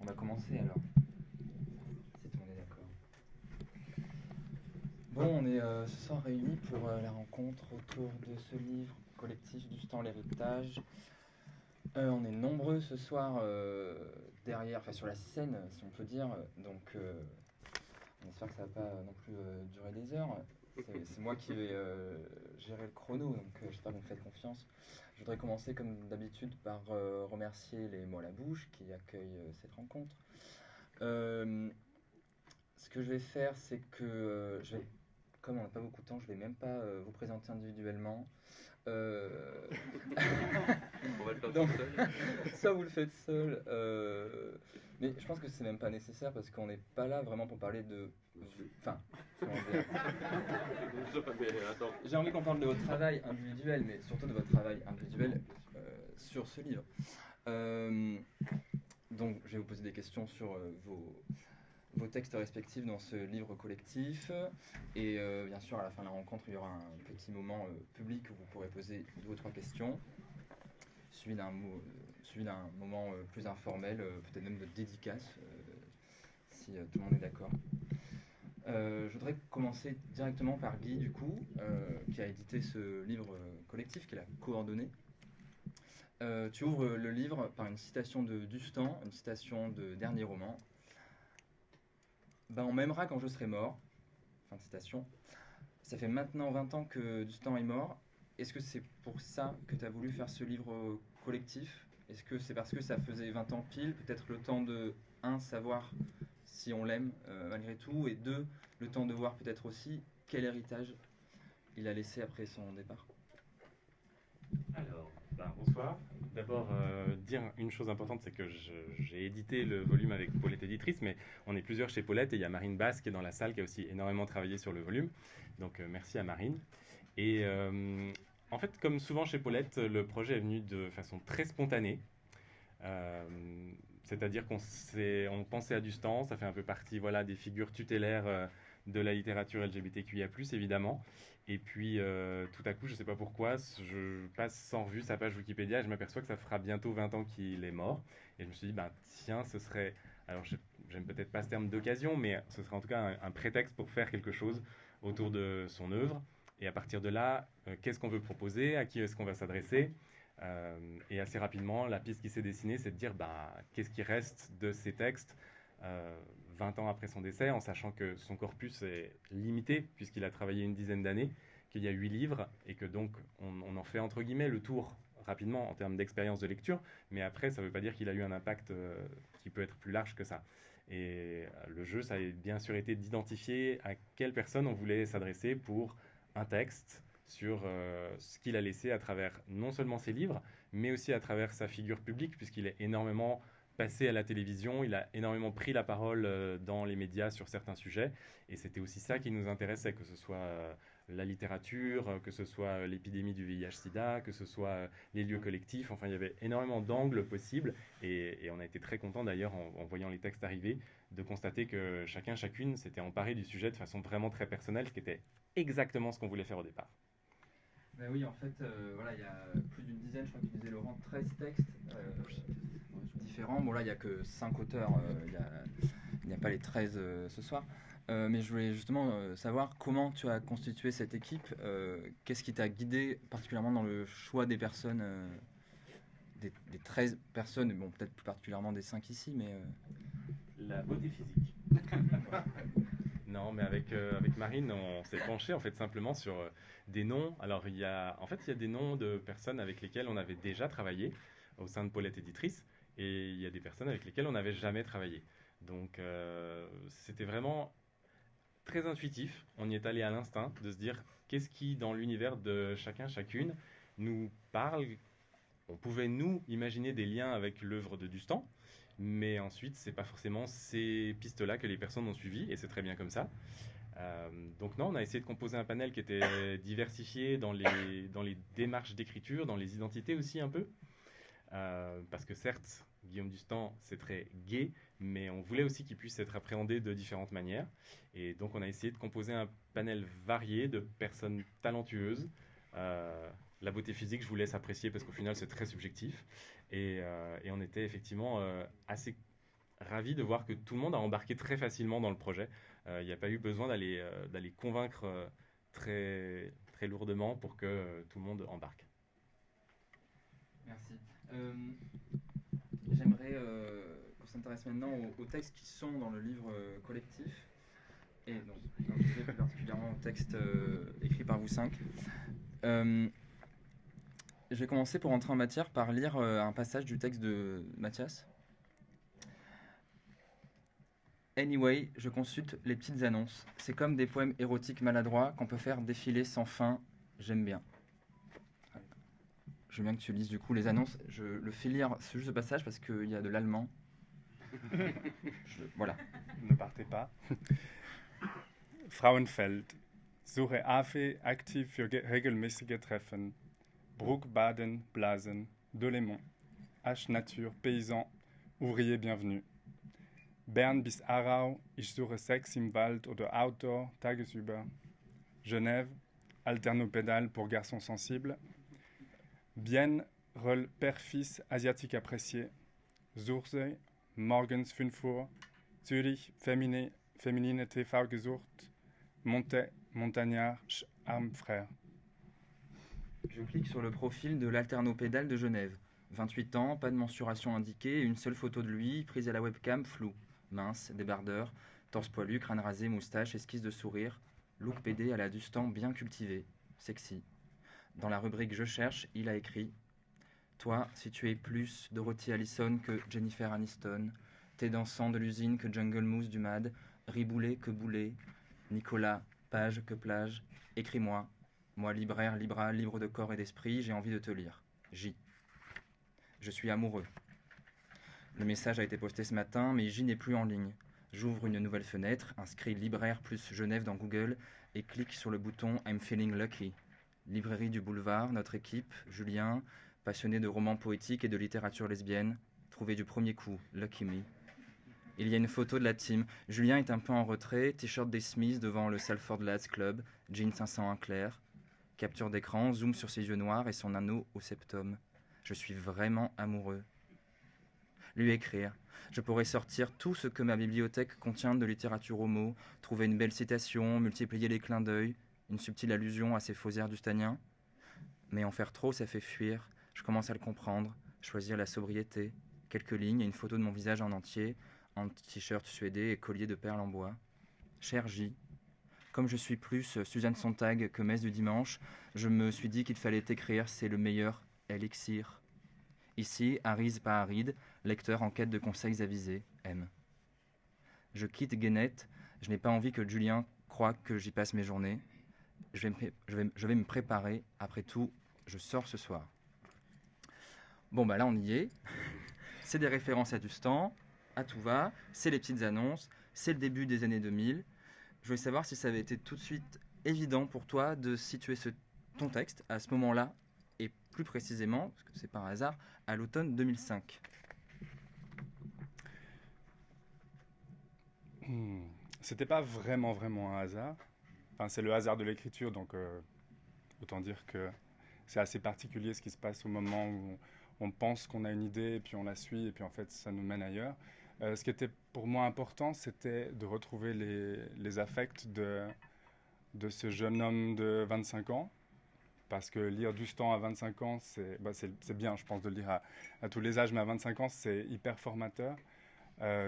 On va commencer alors, si tout le monde est d'accord. Bon, on est ce soir réunis pour la rencontre autour de ce livre collectif du temps, l'héritage. On est nombreux ce soir derrière, enfin sur la scène, si on peut dire. Donc, on espère que ça va pas non plus durer des heures. C'est moi qui vais gérer le chrono, donc j'espère que vous me faites confiance. Je voudrais commencer comme d'habitude par remercier les mots à la bouche qui accueillent cette rencontre. Ce que je vais faire, c'est que comme on n'a pas beaucoup de temps, je vais même pas vous présenter individuellement. Euh, On va le faire donc, tout seul. ça vous le faites seul. Mais je pense que c'est même pas nécessaire parce qu'on n'est pas là vraiment pour parler de. Enfin, comment dire. Mais attends. J'ai envie qu'on parle de votre travail individuel, mais surtout de votre travail individuel sur ce livre. Donc, je vais vous poser des questions sur vos textes respectifs dans ce livre collectif. Et bien sûr, à la fin de la rencontre, il y aura un petit moment public où vous pourrez poser 2 ou 3 questions, suivi d'un moment plus informel, peut-être même de dédicace, si tout le monde est d'accord. Je voudrais commencer directement par Guy, du coup, qui a édité ce livre collectif, qui l'a coordonné. Tu ouvres le livre par une citation de Dustan, une citation de dernier roman. Ben, on m'aimera quand je serai mort. Fin de citation. Ça fait maintenant 20 ans que Dustan est mort. Est-ce que c'est pour ça que tu as voulu faire ce livre collectif? Est-ce que c'est parce que ça faisait 20 ans pile? Peut-être le temps de, un, savoir si on l'aime malgré tout, et deux, le temps de voir peut-être aussi quel héritage il a laissé après son départ. Alors, bonsoir. D'abord, dire une chose importante, c'est que j'ai édité le volume avec Paulette Éditrice, mais on est plusieurs chez Paulette et il y a Marine Basse qui est dans la salle qui a aussi énormément travaillé sur le volume. Donc, merci à Marine. Et en fait, comme souvent chez Paulette, le projet est venu de façon très spontanée. Euh, C'est-à-dire on pensait à Dustan, ça fait un peu partie voilà, des figures tutélaires de la littérature LGBTQIA+, évidemment. Et puis, tout à coup, je ne sais pas pourquoi, je passe sans revue sa page Wikipédia et je m'aperçois que ça fera bientôt 20 ans qu'il est mort. Et je me suis dit, tiens, ce serait... Alors, j'aime peut-être pas ce terme d'occasion, mais ce serait en tout cas un prétexte pour faire quelque chose autour de son œuvre. Et à partir de là, qu'est-ce qu'on veut proposer? À qui est-ce qu'on va s'adresser? Et assez rapidement, la piste qui s'est dessinée, c'est de dire qu'est-ce qui reste de ces textes 20 ans après son décès, en sachant que son corpus est limité, puisqu'il a travaillé une dizaine d'années, qu'il y a 8 livres, et que donc on en fait entre guillemets le tour rapidement en termes d'expérience de lecture, mais après, ça ne veut pas dire qu'il a eu un impact qui peut être plus large que ça. Et le jeu, ça a bien sûr été d'identifier à quelle personne on voulait s'adresser pour un texte sur ce qu'il a laissé à travers non seulement ses livres, mais aussi à travers sa figure publique, puisqu'il est énormément passé à la télévision, il a énormément pris la parole dans les médias sur certains sujets, et c'était aussi ça qui nous intéressait, que ce soit la littérature, que ce soit l'épidémie du VIH-Sida, que ce soit les lieux collectifs, enfin il y avait énormément d'angles possibles, et on a été très content d'ailleurs en voyant les textes arriver, de constater que chacune s'était emparé du sujet de façon vraiment très personnelle, ce qui était exactement ce qu'on voulait faire au départ. Ben oui, en fait, voilà, il y a plus d'une dizaine, je crois que tu disais Laurent, 13 textes différents. Bon là, il n'y a que 5 auteurs, il n'y a pas les 13 ce soir. Mais je voulais justement savoir comment tu as constitué cette équipe, qu'est-ce qui t'a guidé particulièrement dans le choix des personnes, des 13 personnes, bon peut-être plus particulièrement des 5 ici, mais... La beauté physique. Non, mais avec Marine, on s'est penché en fait simplement sur des noms. Alors il y a des noms de personnes avec lesquelles on avait déjà travaillé au sein de Paulette Éditrice, et il y a des personnes avec lesquelles on n'avait jamais travaillé. Donc c'était vraiment très intuitif. On y est allé à l'instinct de se dire qu'est-ce qui dans l'univers de chacun chacune nous parle. On pouvait nous imaginer des liens avec l'œuvre de Dustan, mais ensuite c'est pas forcément ces pistes-là que les personnes ont suivies, et c'est très bien comme ça. Donc non, on a essayé de composer un panel qui était diversifié dans les démarches d'écriture, dans les identités aussi un peu. Parce que certes, Guillaume Dustan, c'est très gai, mais on voulait aussi qu'il puisse être appréhendé de différentes manières. Et donc on a essayé de composer un panel varié de personnes talentueuses. La beauté physique, je vous laisse apprécier parce qu'au final c'est très subjectif. Et on était effectivement assez ravi de voir que tout le monde a embarqué très facilement dans le projet. Il n'y a pas eu besoin d'aller convaincre très, très lourdement pour que tout le monde embarque. Merci. J'aimerais qu'on s'intéresse maintenant aux textes qui sont dans le livre collectif, et donc comme je disais, plus particulièrement aux textes écrits par vous cinq. Je vais commencer pour entrer en matière par lire un passage du texte de Mathias. Anyway, je consulte les petites annonces. C'est comme des poèmes érotiques maladroits qu'on peut faire défiler sans fin. J'aime bien. Je veux bien que tu lises du coup les annonces. Je le fais lire juste ce passage parce qu'il y a de l'allemand. Voilà. Ne partez pas. Frauenfeld. Suche AFE aktiv für regelmäßige Treffen. Brook, Baden, Blasen, Delémont. H. Nature, paysan, ouvrier bienvenu. Bern bis Aarau, ich suche Sex im Wald oder Outdoor, tagesüber. Genève, alternopédale pour garçons sensibles. Bienne, Röll, Père-Fils, asiatique apprécié. Sursee, morgens 5 Uhr. Zürich, féminine TV gesucht. Monte, montagnard, arme frère. Je clique sur le profil de l'alternopédale de Genève. 28 ans, pas de mensuration indiquée, une seule photo de lui, prise à la webcam, floue. Mince, débardeur, torse poilu, crâne rasé, moustache, esquisse de sourire. Look PD à la Dustan bien cultivé. Sexy. Dans la rubrique Je cherche, il a écrit « Toi, si tu es plus Dorothy Allison que Jennifer Aniston, t'es dansant de l'usine que Jungle Mousse du MAD, Riboulé que Boulet, Nicolas, page que plage, écris-moi. Moi, libraire, libral, libre de corps et d'esprit, j'ai envie de te lire. J. Je suis amoureux. » Le message a été posté ce matin, mais J n'est plus en ligne. J'ouvre une nouvelle fenêtre, inscris libraire plus Genève dans Google et clique sur le bouton I'm feeling lucky. Librairie du boulevard, notre équipe, Julien, passionné de romans poétiques et de littérature lesbienne, trouvé du premier coup, lucky me. Il y a une photo de la team. Julien est un peu en retrait, t-shirt des Smiths devant le Salford Lads Club, jean 501 clair. Capture d'écran, zoom sur ses yeux noirs et son anneau au septum. Je suis vraiment amoureux. Lui écrire. Je pourrais sortir tout ce que ma bibliothèque contient de littérature homo, trouver une belle citation, multiplier les clins d'œil, une subtile allusion à ces faux airs dustaniens. Mais en faire trop, ça fait fuir. Je commence à le comprendre, choisir la sobriété. Quelques lignes et une photo de mon visage en entier, en t-shirt suédé et collier de perles en bois. Cher J, comme je suis plus Suzanne Sontag que Messe du dimanche, je me suis dit qu'il fallait écrire, c'est le meilleur élixir. Ici, Arise pas aride, lecteur en quête de conseils avisés, M. Je quitte Guénette, je n'ai pas envie que Julien croie que j'y passe mes journées. Je vais me préparer, après tout, je sors ce soir. Bon bah là on y est, c'est des références à Dustan, à tout va, c'est les petites annonces, c'est le début des années 2000. Je voulais savoir si ça avait été tout de suite évident pour toi de situer ton texte à ce moment-là, et plus précisément, parce que c'est par hasard, à l'automne 2005. C'était pas vraiment un hasard. Enfin, c'est le hasard de l'écriture, donc autant dire que c'est assez particulier ce qui se passe au moment où on pense qu'on a une idée, et puis on la suit, et puis en fait ça nous mène ailleurs. Ce qui était pour moi important, c'était de retrouver les affects de ce jeune homme de 25 ans, parce que lire Dustan à 25 ans, c'est bien, je pense, de le lire à tous les âges, mais à 25 ans, c'est hyper formateur,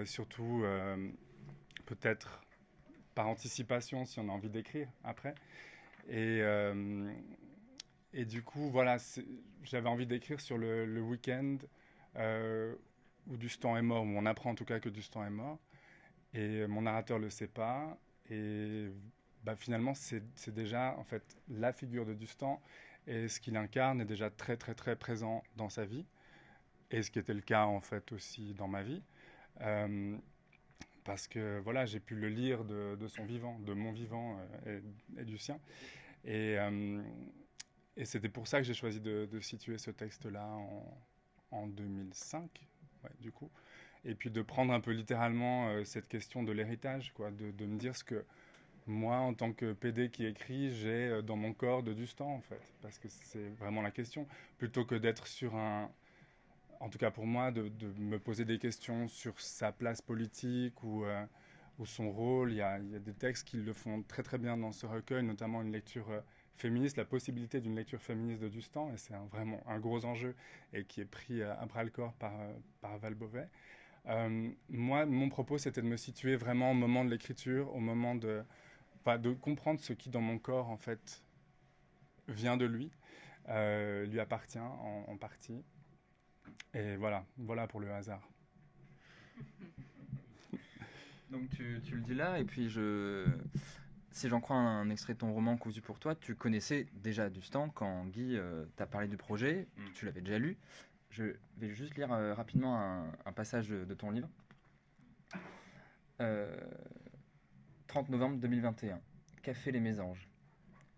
surtout peut-être par anticipation si on a envie d'écrire après. Et du coup, voilà, j'avais envie d'écrire sur le week-end où Dustan est mort, où on apprend en tout cas que Dustan est mort. Et mon narrateur ne le sait pas. Et finalement, c'est déjà en fait la figure de Dustan. Et ce qu'il incarne est déjà très présent dans sa vie. Et ce qui était le cas en fait aussi dans ma vie. Parce que voilà, j'ai pu le lire de son vivant, de mon vivant et du sien. Et c'était pour ça que j'ai choisi de situer ce texte-là en 2005, ouais, du coup. Et puis de prendre un peu littéralement cette question de l'héritage, quoi, de me dire ce que moi, en tant que PD qui écrit, j'ai dans mon corps de Dustan, en fait. Parce que c'est vraiment la question. Plutôt que d'être sur en tout cas pour moi, de me poser des questions sur sa place politique ou son rôle. Il y a des textes qui le font très très bien dans ce recueil, notamment une lecture féministe, la possibilité d'une lecture féministe de Dustan, et c'est vraiment un gros enjeu et qui est pris à bras-le-corps par Val Beauvais. Moi, mon propos, c'était de me situer vraiment au moment de l'écriture, au moment de comprendre ce qui, dans mon corps, en fait, vient de lui appartient en partie. Et voilà pour le hasard. Donc tu le dis là, et puis si j'en crois un extrait de ton roman Cousu pour toi, tu connaissais déjà Dustan quand Guy t'a parlé du projet, tu l'avais déjà lu. Je vais juste lire rapidement un passage de ton livre. 30 novembre 2021. Café Les Mésanges.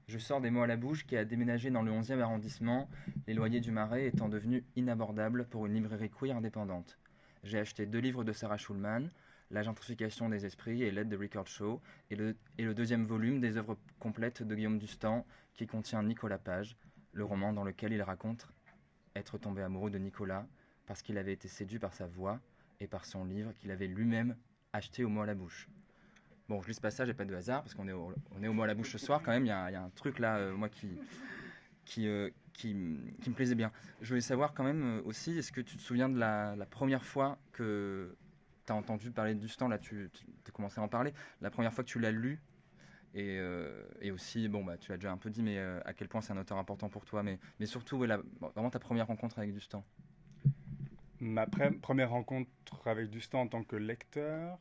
Je sors des mots à la bouche qui a déménagé dans le 11e arrondissement, les loyers du Marais étant devenus inabordables pour une librairie queer indépendante. J'ai acheté 2 livres de Sarah Schulman, La gentrification des esprits et L'aide de Rickard Shaw, et le 2e volume des œuvres complètes de Guillaume Dustan, qui contient Nicolas Page, le roman dans lequel il raconte être tombé amoureux de Nicolas parce qu'il avait été séduit par sa voix et par son livre qu'il avait lui-même acheté au mot à la bouche. Bon, je lis ce passage, et pas de hasard, parce qu'on est au mot à la bouche ce soir quand même. Il y a un truc là, moi, qui me plaisait bien. Je voulais savoir quand même aussi, est-ce que tu te souviens de la première fois que tu as entendu parler de Dustan? Là, tu as commencé à en parler. La première fois que tu l'as lu, et aussi, bon, bah, tu l'as déjà un peu dit, mais à quel point c'est un auteur important pour toi, mais surtout, vraiment ta première rencontre avec Dustan. Ma première rencontre avec Dustan en tant que lecteur,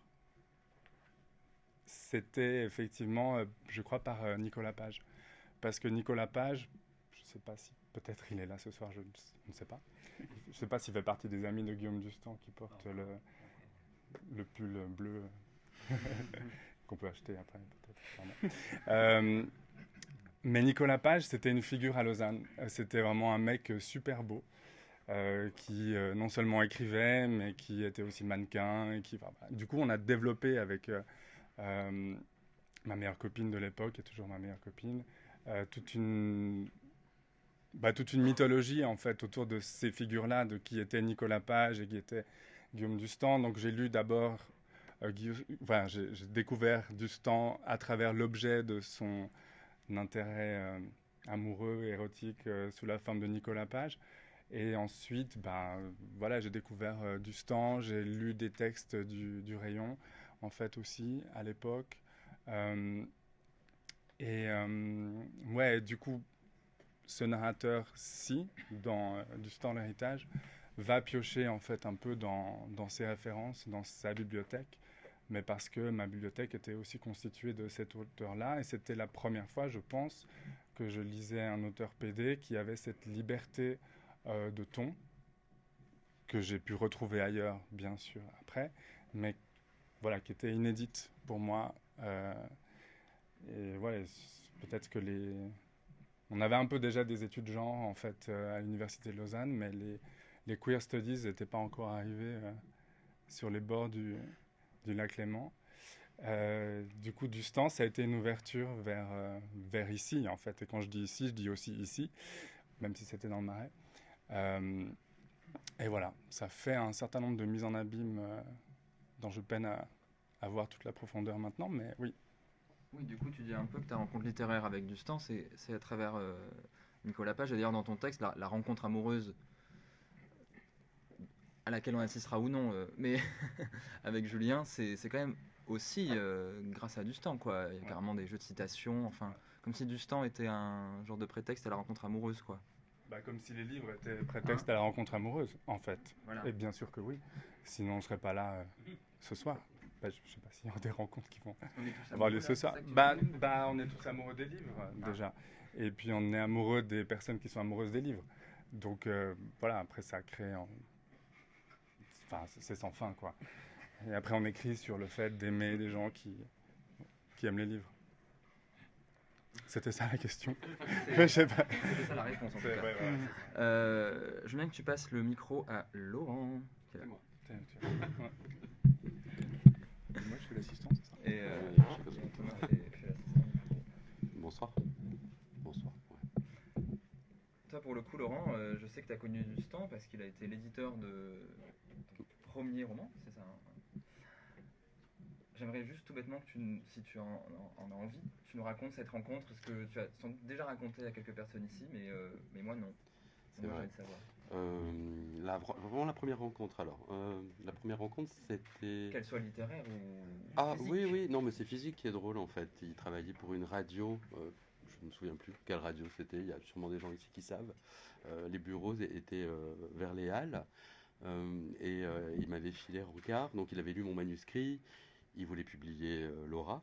c'était effectivement, je crois, par Nicolas Page. Parce que Nicolas Page, je ne sais pas si, peut-être il est là ce soir, je ne sais pas. Je ne sais pas s'il fait partie des amis de Guillaume Dustan qui porte le pull bleu qu'on peut acheter après, peut-être. Mais Nicolas Page, c'était une figure à Lausanne. C'était vraiment un mec super beau. Qui non seulement écrivait, mais qui était aussi mannequin. Et du coup, on a développé avec ma meilleure copine de l'époque, et toujours ma meilleure copine, toute une mythologie en fait autour de ces figures-là, de qui était Nicolas Page et qui était Guillaume Dustan. Donc j'ai lu d'abord, j'ai découvert Dustan à travers l'objet de son intérêt amoureux, érotique, sous la forme de Nicolas Page. Et ensuite, j'ai découvert Dustan, j'ai lu des textes du Rayon, en fait aussi, à l'époque. Du coup, ce narrateur-ci, dans Dustan l'héritage, va piocher en fait un peu dans ses références, dans sa bibliothèque, mais parce que ma bibliothèque était aussi constituée de cet auteur-là, et c'était la première fois, je pense, que je lisais un auteur PD qui avait cette liberté de ton, que j'ai pu retrouver ailleurs, bien sûr, après, mais voilà, qui était inédite pour moi. Et voilà, peut-être que on avait un peu déjà des études genre, en fait, à l'université de Lausanne, mais les queer studies n'étaient pas encore arrivés sur les bords du lac Léman. Du coup, Dustan, ça a été une ouverture vers ici, en fait. Et quand je dis ici, je dis aussi ici, même si c'était dans le Marais. Et voilà, ça fait un certain nombre de mises en abîme dont je peine à voir toute la profondeur maintenant, mais oui. Oui, du coup, tu dis un peu que ta rencontre littéraire avec Dustan, c'est à travers Nicolas Page. D'ailleurs, dans ton texte, la rencontre amoureuse à laquelle on assistera ou non, mais avec Julien, c'est quand même aussi grâce à Dustan, quoi. Il y a carrément des jeux de citations, enfin, comme si Dustan était un genre de prétexte à la rencontre amoureuse, quoi. Comme si les livres étaient prétexte à la rencontre amoureuse, en fait. Voilà. Et bien sûr que oui. Sinon, on ne serait pas là ce soir. Je ne sais pas s'il y aura des rencontres qui vont avoir lieu ce soir. On est tous amoureux des livres, déjà. Et puis, on est amoureux des personnes qui sont amoureuses des livres. Donc, voilà, après, ça crée... Enfin, c'est sans fin, quoi. Et après, on écrit sur le fait d'aimer des gens qui aiment les livres. C'était ça la question. Je sais pas. C'était ça la réponse en tout cas. Je veux bien que tu passes le micro à Laurent. C'est moi. Moi je suis l'assistant, c'est ça. Et Thomas et puis l'assistant. Bonsoir. Toi pour le coup coup, Laurent, je sais que tu as connu Dustan parce qu'il a été l'éditeur de ton premier roman, c'est ça, hein? J'aimerais juste tout bêtement que si tu en as envie, tu nous racontes cette rencontre, parce que tu as sans doute déjà raconté à quelques personnes ici, mais moi non. C'est Moi, j'ai vrai. envie de savoir. Vraiment la première rencontre alors. La première rencontre c'était... Qu'elle soit littéraire ou Ah physique. oui, oui, non mais c'est physique qui est drôle en fait. Il travaillait pour une radio, je ne me souviens plus quelle radio c'était, il y a sûrement des gens ici qui savent. Les bureaux étaient vers les Halles il m'avait filé Rencard, donc il avait lu mon manuscrit, il voulait publier Laura.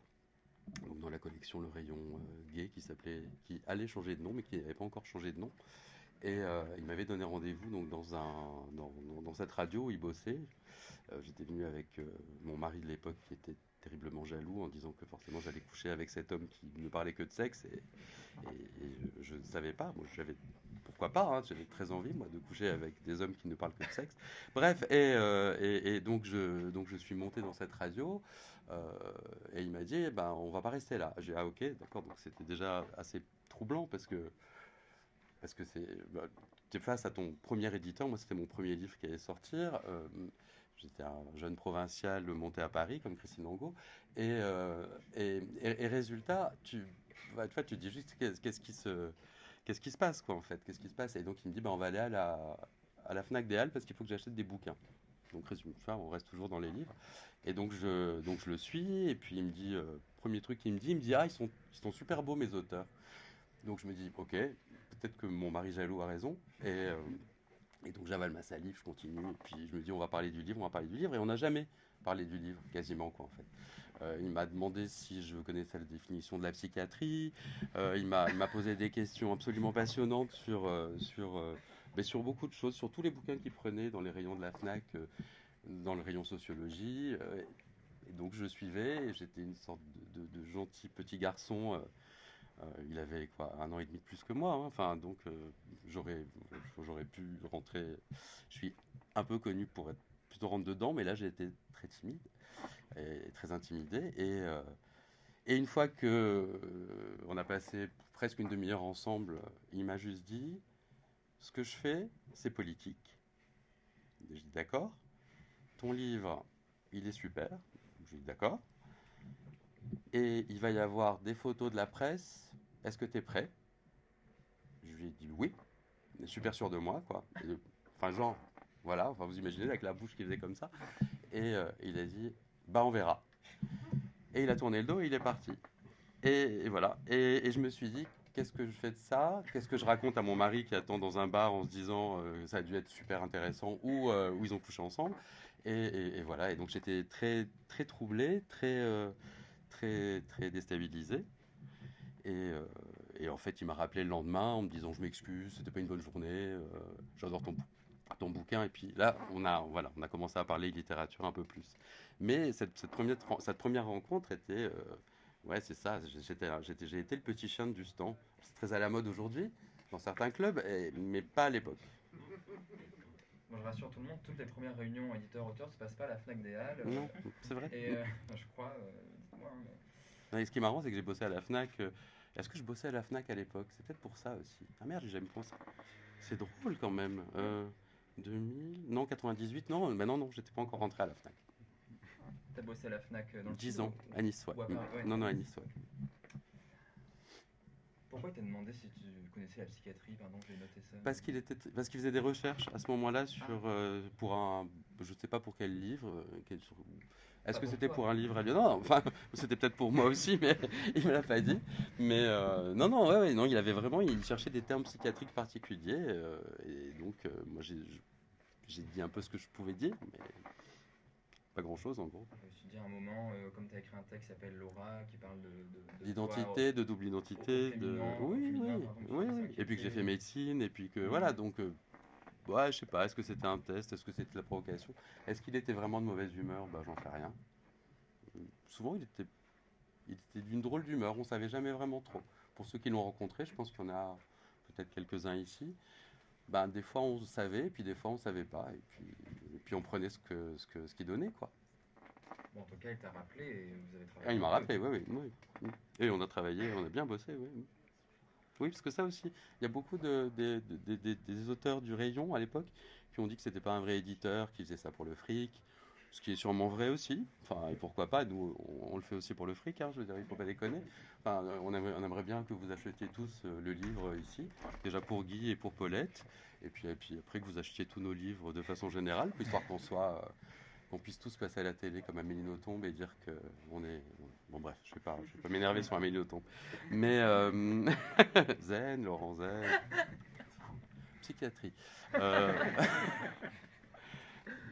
Donc dans la collection Le Rayon Gay qui allait changer de nom mais qui n'avait pas encore changé de nom. Et il m'avait donné rendez-vous donc dans cette radio où il bossait. J'étais venu avec mon mari de l'époque qui était terriblement jaloux en disant que forcément j'allais coucher avec cet homme qui ne parlait que de sexe et je ne savais pas. Moi, pourquoi pas, hein, j'avais très envie moi de coucher avec des hommes qui ne parlent que de sexe. Bref, donc je suis monté dans cette radio et il m'a dit eh ben, on va pas rester là. J'ai dit ah ok d'accord, donc c'était déjà assez troublant parce que tu es face à ton premier éditeur. Moi, c'était mon premier livre qui allait sortir. J'étais un jeune provincial monté à Paris, comme Christine Angot. Et résultat, tu te dis juste qu'est-ce qui se passe, quoi, en fait. Qu'est-ce qui se passe? Et donc, il me dit, on va aller à la Fnac des Halles parce qu'il faut que j'achète des bouquins. Donc, résultat, on reste toujours dans les livres. Et donc, je le suis. Et puis, il me dit, premier truc qu'il me dit, ah, ils sont super beaux, mes auteurs. Donc, je me dis, ok, peut-être que mon mari jaloux a raison. Et donc j'avale ma salive, je continue, et puis je me dis on va parler du livre, et on n'a jamais parlé du livre, quasiment quoi en fait. Il m'a demandé si je connaissais la définition de la psychiatrie, il m'a posé des questions absolument passionnantes sur beaucoup de choses, sur tous les bouquins qu'il prenait dans les rayons de la Fnac, dans le rayon sociologie, et donc je suivais, et j'étais une sorte de gentil petit garçon. Il avait quoi, 1 an et demi de plus que moi, hein. Enfin, donc j'aurais pu rentrer. Je suis un peu connu pour être plutôt rentre dedans, mais là j'ai été très timide et très intimidé. Et une fois que on a passé presque une demi-heure ensemble, il m'a juste dit ce que je fais, c'est politique. J'ai dit d'accord. Ton livre, il est super. J'ai dit d'accord. Et il va y avoir des photos de la presse. Est-ce que tu es prêt? Je lui ai dit oui. Il est super sûr de moi, quoi. Enfin, genre, voilà. Enfin, vous imaginez avec la bouche qui faisait comme ça. Et il a dit, bah on verra. Et il a tourné le dos et il est parti. Et voilà. Et je me suis dit, qu'est-ce que je fais de ça? Qu'est-ce que je raconte à mon mari qui attend dans un bar en se disant, ça a dû être super intéressant, ou ils ont couché ensemble. Et voilà. Et donc j'étais très, très troublé, très déstabilisé. Et en fait, il m'a rappelé le lendemain en me disant je m'excuse, c'était pas une bonne journée, j'adore ton bouquin. Et puis là, on a commencé à parler littérature un peu plus. Mais cette première rencontre était, ouais, c'est ça. J'ai été le petit chien de Dustan. C'est très à la mode aujourd'hui dans certains clubs, mais pas à l'époque. Bon, je rassure tout le monde, toutes les premières réunions éditeurs-auteurs se passent pas à la Fnac des Halles. Non, c'est vrai. Et je crois, dites-moi, mais... Non, et ce qui est marrant, c'est que j'ai bossé à la Fnac. Est-ce que je bossais à la Fnac à l'époque? C'est peut-être pour ça aussi. Ah merde, j'ai jamais pensé. C'est drôle quand même. 2000... Non, 98, non. Mais non, j'étais pas encore rentré à la Fnac. T'as bossé à la Fnac dans le 10 sud, ans, à Nice, ouais. ou à Paris, ouais. Non, à Nice, ouais. Pourquoi il t'a demandé si tu connaissais la psychiatrie? Pardon, j'ai noté ça. Parce qu'il faisait des recherches à ce moment-là sur pour un, je sais pas pour quel livre, est-ce que c'était pour un livre à Lyon? Non, enfin c'était peut-être pour moi aussi, mais il me l'a pas dit. Mais non, il cherchait des termes psychiatriques particuliers et donc moi j'ai dit un peu ce que je pouvais dire, mais pas grand-chose en gros. Je me suis dit à un moment, comme tu as écrit un texte qui s'appelle Laura, qui parle d'identité, de double identité, oui. Et puis que j'ai fait médecine, et puis que voilà, donc ouais, je sais pas, est-ce que c'était un test, est-ce que c'était de la provocation, est-ce qu'il était vraiment de mauvaise humeur? Bah j'en sais rien. Souvent il était d'une drôle d'humeur, on savait jamais vraiment trop. Pour ceux qui l'ont rencontré, je pense qu'il y en a peut-être quelques-uns ici. Ben, des fois on savait, et puis des fois on savait pas, et puis on prenait ce qu'il donnait, quoi. Bon, en tout cas, il t'a rappelé et vous avez travaillé. Ah, il m'a rappelé, oui. Et on a travaillé, on a bien bossé, oui. Oui, parce que ça aussi, il y a beaucoup des auteurs du rayon à l'époque qui ont dit que c'était pas un vrai éditeur, qui faisait ça pour le fric, ce qui est sûrement vrai aussi. Enfin, et pourquoi pas, nous, on le fait aussi pour le fric, hein, je veux dire, il faut pas déconner. Enfin, on aimerait bien que vous achetiez tous le livre ici, déjà pour Guy et pour Paulette, et puis après que vous achetiez tous nos livres de façon générale, histoire qu'on puisse tous passer à la télé comme Amélie Nothomb et dire que on est... Bon bref, je vais pas m'énerver sur Amélie Nothomb. Mais Zen, Laurent Zen, psychiatrie. Euh,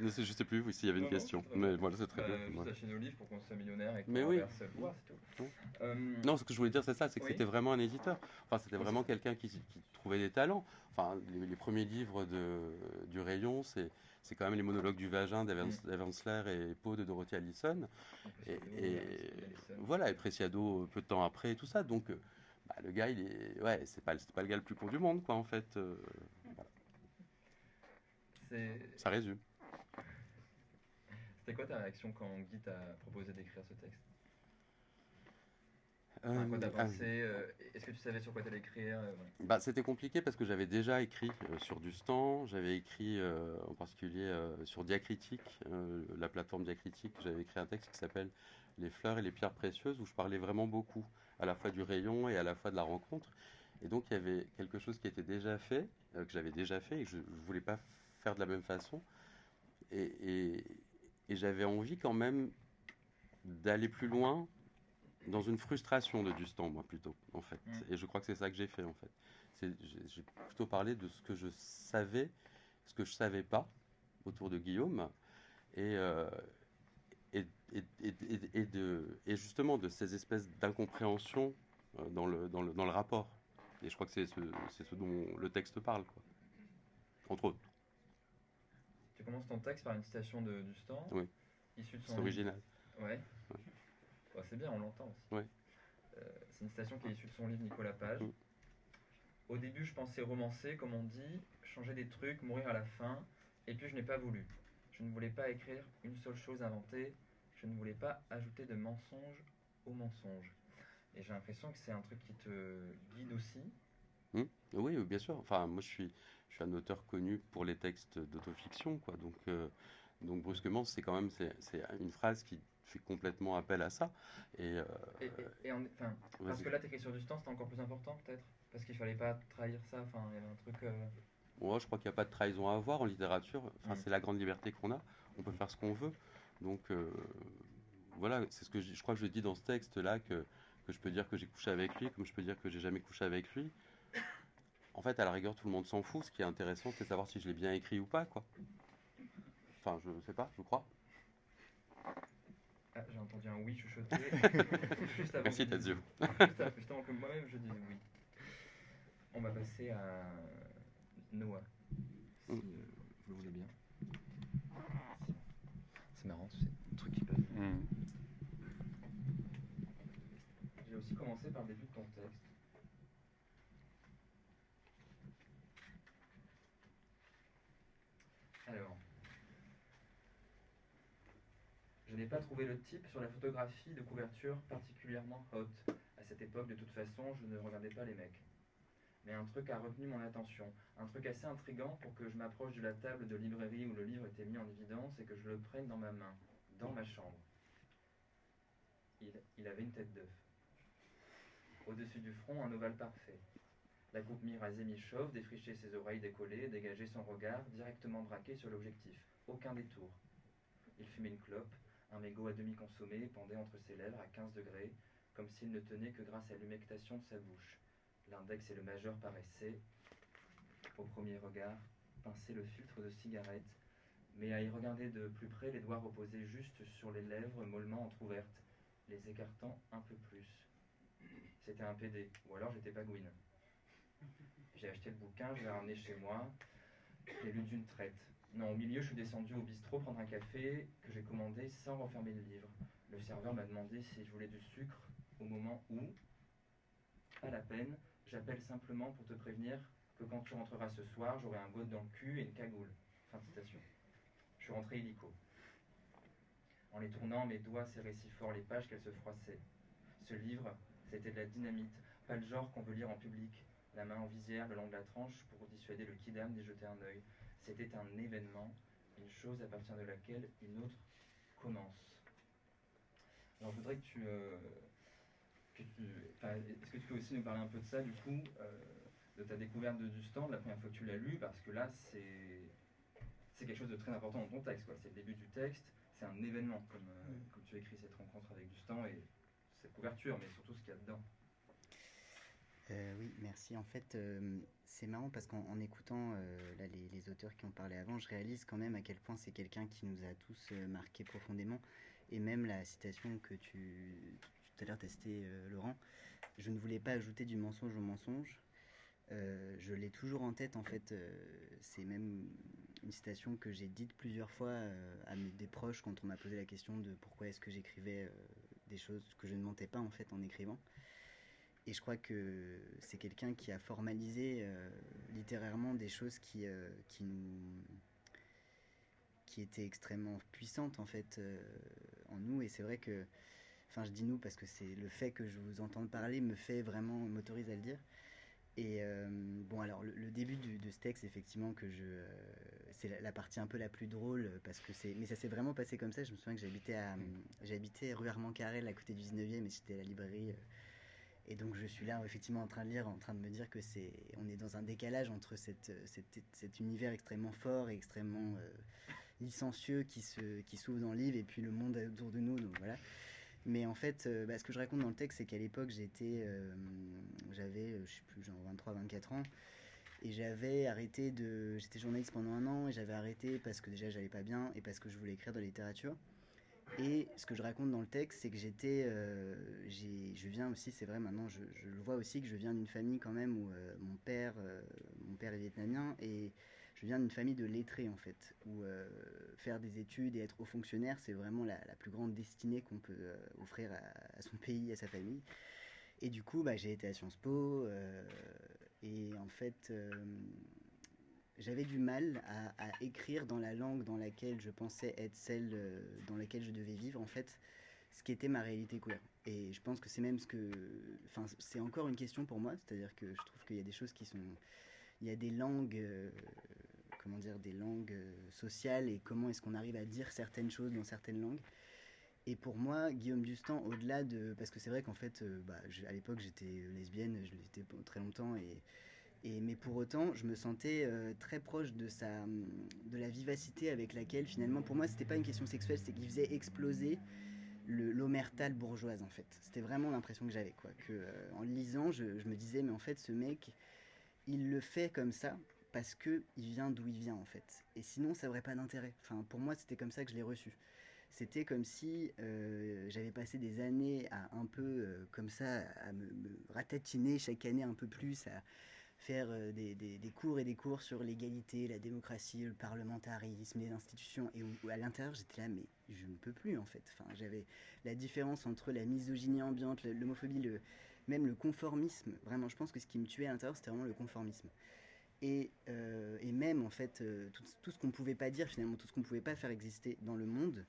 je sais plus s'il y avait une Non, non, question, c'est très mais bien. voilà, c'est très bien. Juste Ouais. acheter nos livres pour qu'on soit millionnaire et qu'on Mais oui. reverse le pouvoir, c'est tout. Ouais. Euh, Non, ce que je voulais dire, c'est ça, c'est que Oui. c'était vraiment un éditeur. Enfin, c'était Oui, vraiment c'est ça. quelqu'un qui trouvait des talents. Enfin, les premiers livres du rayon, c'est quand même les monologues du vagin d'Avansler et Poe de Dorothy Allison. Et, Preciado, et Allison. voilà, et Preciado peu de temps après et tout ça. Donc, bah, le gars, ouais, c'est pas le gars le plus con du monde, quoi, en fait. Voilà. Ça résume. C'était quoi ta réaction quand Guy t'a proposé d'écrire ce texte? Euh, À quoi t'as ah, pensé? Est-ce que tu savais sur quoi t'allais écrire? Voilà. Bah, c'était compliqué parce que j'avais déjà écrit sur Dustan, j'avais écrit en particulier sur Diacritique, la plateforme Diacritique, j'avais écrit un texte qui s'appelle Les fleurs et les pierres précieuses où je parlais vraiment beaucoup, à la fois du rayon et à la fois de la rencontre. Et donc il y avait quelque chose qui était déjà fait, que j'avais déjà fait et que je ne voulais pas faire de la même façon. Et, et- et j'avais envie quand même d'aller plus loin dans une frustration de Dustan, moi plutôt, en fait. Et je crois que c'est ça que j'ai fait, en fait. J'ai plutôt parlé de ce que je savais, ce que je savais pas autour de Guillaume, et, euh, et justement de ces espèces d'incompréhension dans le rapport. Et je crois que c'est ce dont le texte parle, quoi. Entre autres. Tu commences ton texte par une citation de Dustan, Oui, issue de c'est son livre. original. Ouais. Ouais. Ouais, c'est bien, on l'entend aussi. Ouais. C'est une citation qui est issue de son livre Nicolas Page. Mm. Au début, je pensais romancer, comme on dit, changer des trucs, mourir à la fin, et puis je n'ai pas voulu. Je ne voulais pas écrire une seule chose inventée, je ne voulais pas ajouter de mensonge au mensonge. Et j'ai l'impression que c'est un truc qui te guide aussi. Oui, bien sûr. Enfin, moi, je suis un auteur connu pour les textes d'autofiction, quoi. Donc brusquement, c'est une phrase qui fait complètement appel à ça. Et Enfin, parce vas-y. que là, t'écris sur du temps, c'était encore plus important peut-être. Parce qu'il fallait pas trahir ça, enfin, il y avait un truc. Moi, je crois qu'il n'y a pas de trahison à avoir en littérature. Enfin, Mm. c'est la grande liberté qu'on a. On peut faire ce qu'on veut. Donc voilà, c'est ce que je crois que je dis dans ce texte-là que je peux dire que j'ai couché avec lui, comme je peux dire que j'ai jamais couché avec lui. En fait, à la rigueur, tout le monde s'en fout. Ce qui est intéressant, c'est de savoir si je l'ai bien écrit ou pas, quoi. Enfin, je sais pas, je crois. Ah, j'ai entendu un oui chuchoté. Juste avant Merci, que tu dises- Tadzio. Juste avant que moi-même je dise oui. On va passer à Noah. Si Mm. vous le voulez bien. C'est marrant, c'est un truc qui peut. J'ai aussi commencé par le début de ton texte. Alors, je n'ai pas trouvé le type sur la photographie de couverture particulièrement hot. À cette époque, de toute façon, je ne regardais pas les mecs. Mais un truc a retenu mon attention. Un truc assez intriguant pour que je m'approche de la table de librairie où le livre était mis en évidence et que je le prenne dans ma main, dans ma chambre. Il avait une tête d'œuf. Au-dessus du front, un ovale parfait. La coupe mi-rasée, mi-chauve, défricher ses oreilles décollées, dégager son regard, directement braqué sur l'objectif. Aucun détour. Il fumait une clope, un mégot à demi consommé pendait entre ses lèvres à 15 degrés, comme s'il ne tenait que grâce à l'humectation de sa bouche. L'index et le majeur paraissaient, au premier regard, pincer le filtre de cigarette, mais à y regarder de plus près, les doigts reposaient juste sur les lèvres mollement entr'ouvertes, les écartant un peu plus. C'était un PD, ou alors j'étais pas Gwyn. J'ai acheté le bouquin, je l'ai ramené chez moi, et lu d'une traite. Non, au milieu, je suis descendu au bistrot prendre un café que j'ai commandé sans refermer le livre. Le serveur m'a demandé si je voulais du sucre au moment où, pas la peine, j'appelle simplement pour te prévenir que quand tu rentreras ce soir, j'aurai un goût dans le cul et une cagoule. Fin de citation. Je suis rentré illico. En les tournant, mes doigts serraient si fort les pages qu'elles se froissaient. Ce livre, c'était de la dynamite, pas le genre qu'on veut lire en public. la main en visière, le long de la tranche, pour dissuader le kidam d'y jeter un œil. C'était un événement, une chose à partir de laquelle une autre commence. Alors je voudrais est-ce que tu peux aussi nous parler un peu de ça, du coup, de ta découverte de Dustan, de la première fois que tu l'as lu, parce que là, c'est quelque chose de très important dans ton texte, quoi. C'est le début du texte, c'est un événement, comme tu écris cette rencontre avec Dustan et cette couverture, mais surtout ce qu'il y a dedans. Oui, merci. En fait, c'est marrant parce qu'en écoutant là, les auteurs qui ont parlé avant, je réalise quand même à quel point c'est quelqu'un qui nous a tous marqués profondément. Et même la citation que tout à l'heure t'as cité, Laurent, je ne voulais pas ajouter du mensonge au mensonge. Je l'ai toujours en tête, en fait. C'est même une citation que j'ai dite plusieurs fois des proches quand on m'a posé la question de pourquoi est-ce que j'écrivais des choses que je ne mentais pas en fait en écrivant. Et je crois que c'est quelqu'un qui a formalisé littérairement des choses qui étaient extrêmement puissantes en fait en nous. Et c'est vrai que, enfin je dis nous parce que c'est le fait que je vous entende parler m'autorise à le dire. Et bon alors le début de ce texte effectivement c'est la partie un peu la plus drôle parce que mais ça s'est vraiment passé comme ça. Je me souviens que j'habitais rue Armand Carrel à côté du 19e et c'était la librairie. Et donc je suis là effectivement en train de lire, en train de me dire que on est dans un décalage entre cet univers extrêmement fort et extrêmement licencieux qui s'ouvre dans le livre et puis le monde autour de nous. Donc voilà. Mais en fait, ce que je raconte dans le texte, c'est qu'à l'époque j'avais, je sais plus, genre 23-24 ans. Et j'étais journaliste pendant 1 an et j'avais arrêté parce que déjà j'allais pas bien et parce que je voulais écrire de la littérature. Et ce que je raconte dans le texte, c'est que je viens aussi, c'est vrai maintenant, je le vois aussi que je viens d'une famille quand même où mon père est vietnamien et je viens d'une famille de lettrés en fait, où faire des études et être haut fonctionnaire, c'est vraiment la plus grande destinée qu'on peut offrir à son pays, à sa famille. Et du coup, j'ai été à Sciences Po et en fait, j'avais du mal à écrire dans la langue dans laquelle je pensais être celle dans laquelle je devais vivre, en fait, ce qui était ma réalité queer. Et je pense que c'est même enfin, c'est encore une question pour moi, c'est-à-dire que je trouve qu'il y a des choses il y a des langues, des langues sociales et comment est-ce qu'on arrive à dire certaines choses dans certaines langues. Et pour moi, Guillaume Dustan, parce que c'est vrai qu'en fait, à l'époque, j'étais lesbienne, je l'étais pendant très longtemps mais pour autant, je me sentais très proche de la vivacité avec laquelle, finalement, pour moi, c'était pas une question sexuelle, c'était qu'il faisait exploser l'omerta bourgeoise, en fait. C'était vraiment l'impression que j'avais, quoi. En le lisant, je me disais, mais en fait, ce mec, il le fait comme ça parce qu'il vient d'où il vient, en fait. Et sinon, ça n'aurait pas d'intérêt. Enfin, pour moi, c'était comme ça que je l'ai reçu. C'était comme si j'avais passé des années à un peu comme ça, à me ratatiner chaque année un peu plus, à faire des cours et des cours sur l'égalité, la démocratie, le parlementarisme, les institutions, et où à l'intérieur j'étais là, mais je ne peux plus en fait. Enfin, j'avais la différence entre la misogynie ambiante, l'homophobie, même le conformisme. Vraiment, je pense que ce qui me tuait à l'intérieur, c'était vraiment le conformisme. Et même en fait, tout ce qu'on pouvait pas dire finalement, tout ce qu'on pouvait pas faire exister dans le monde,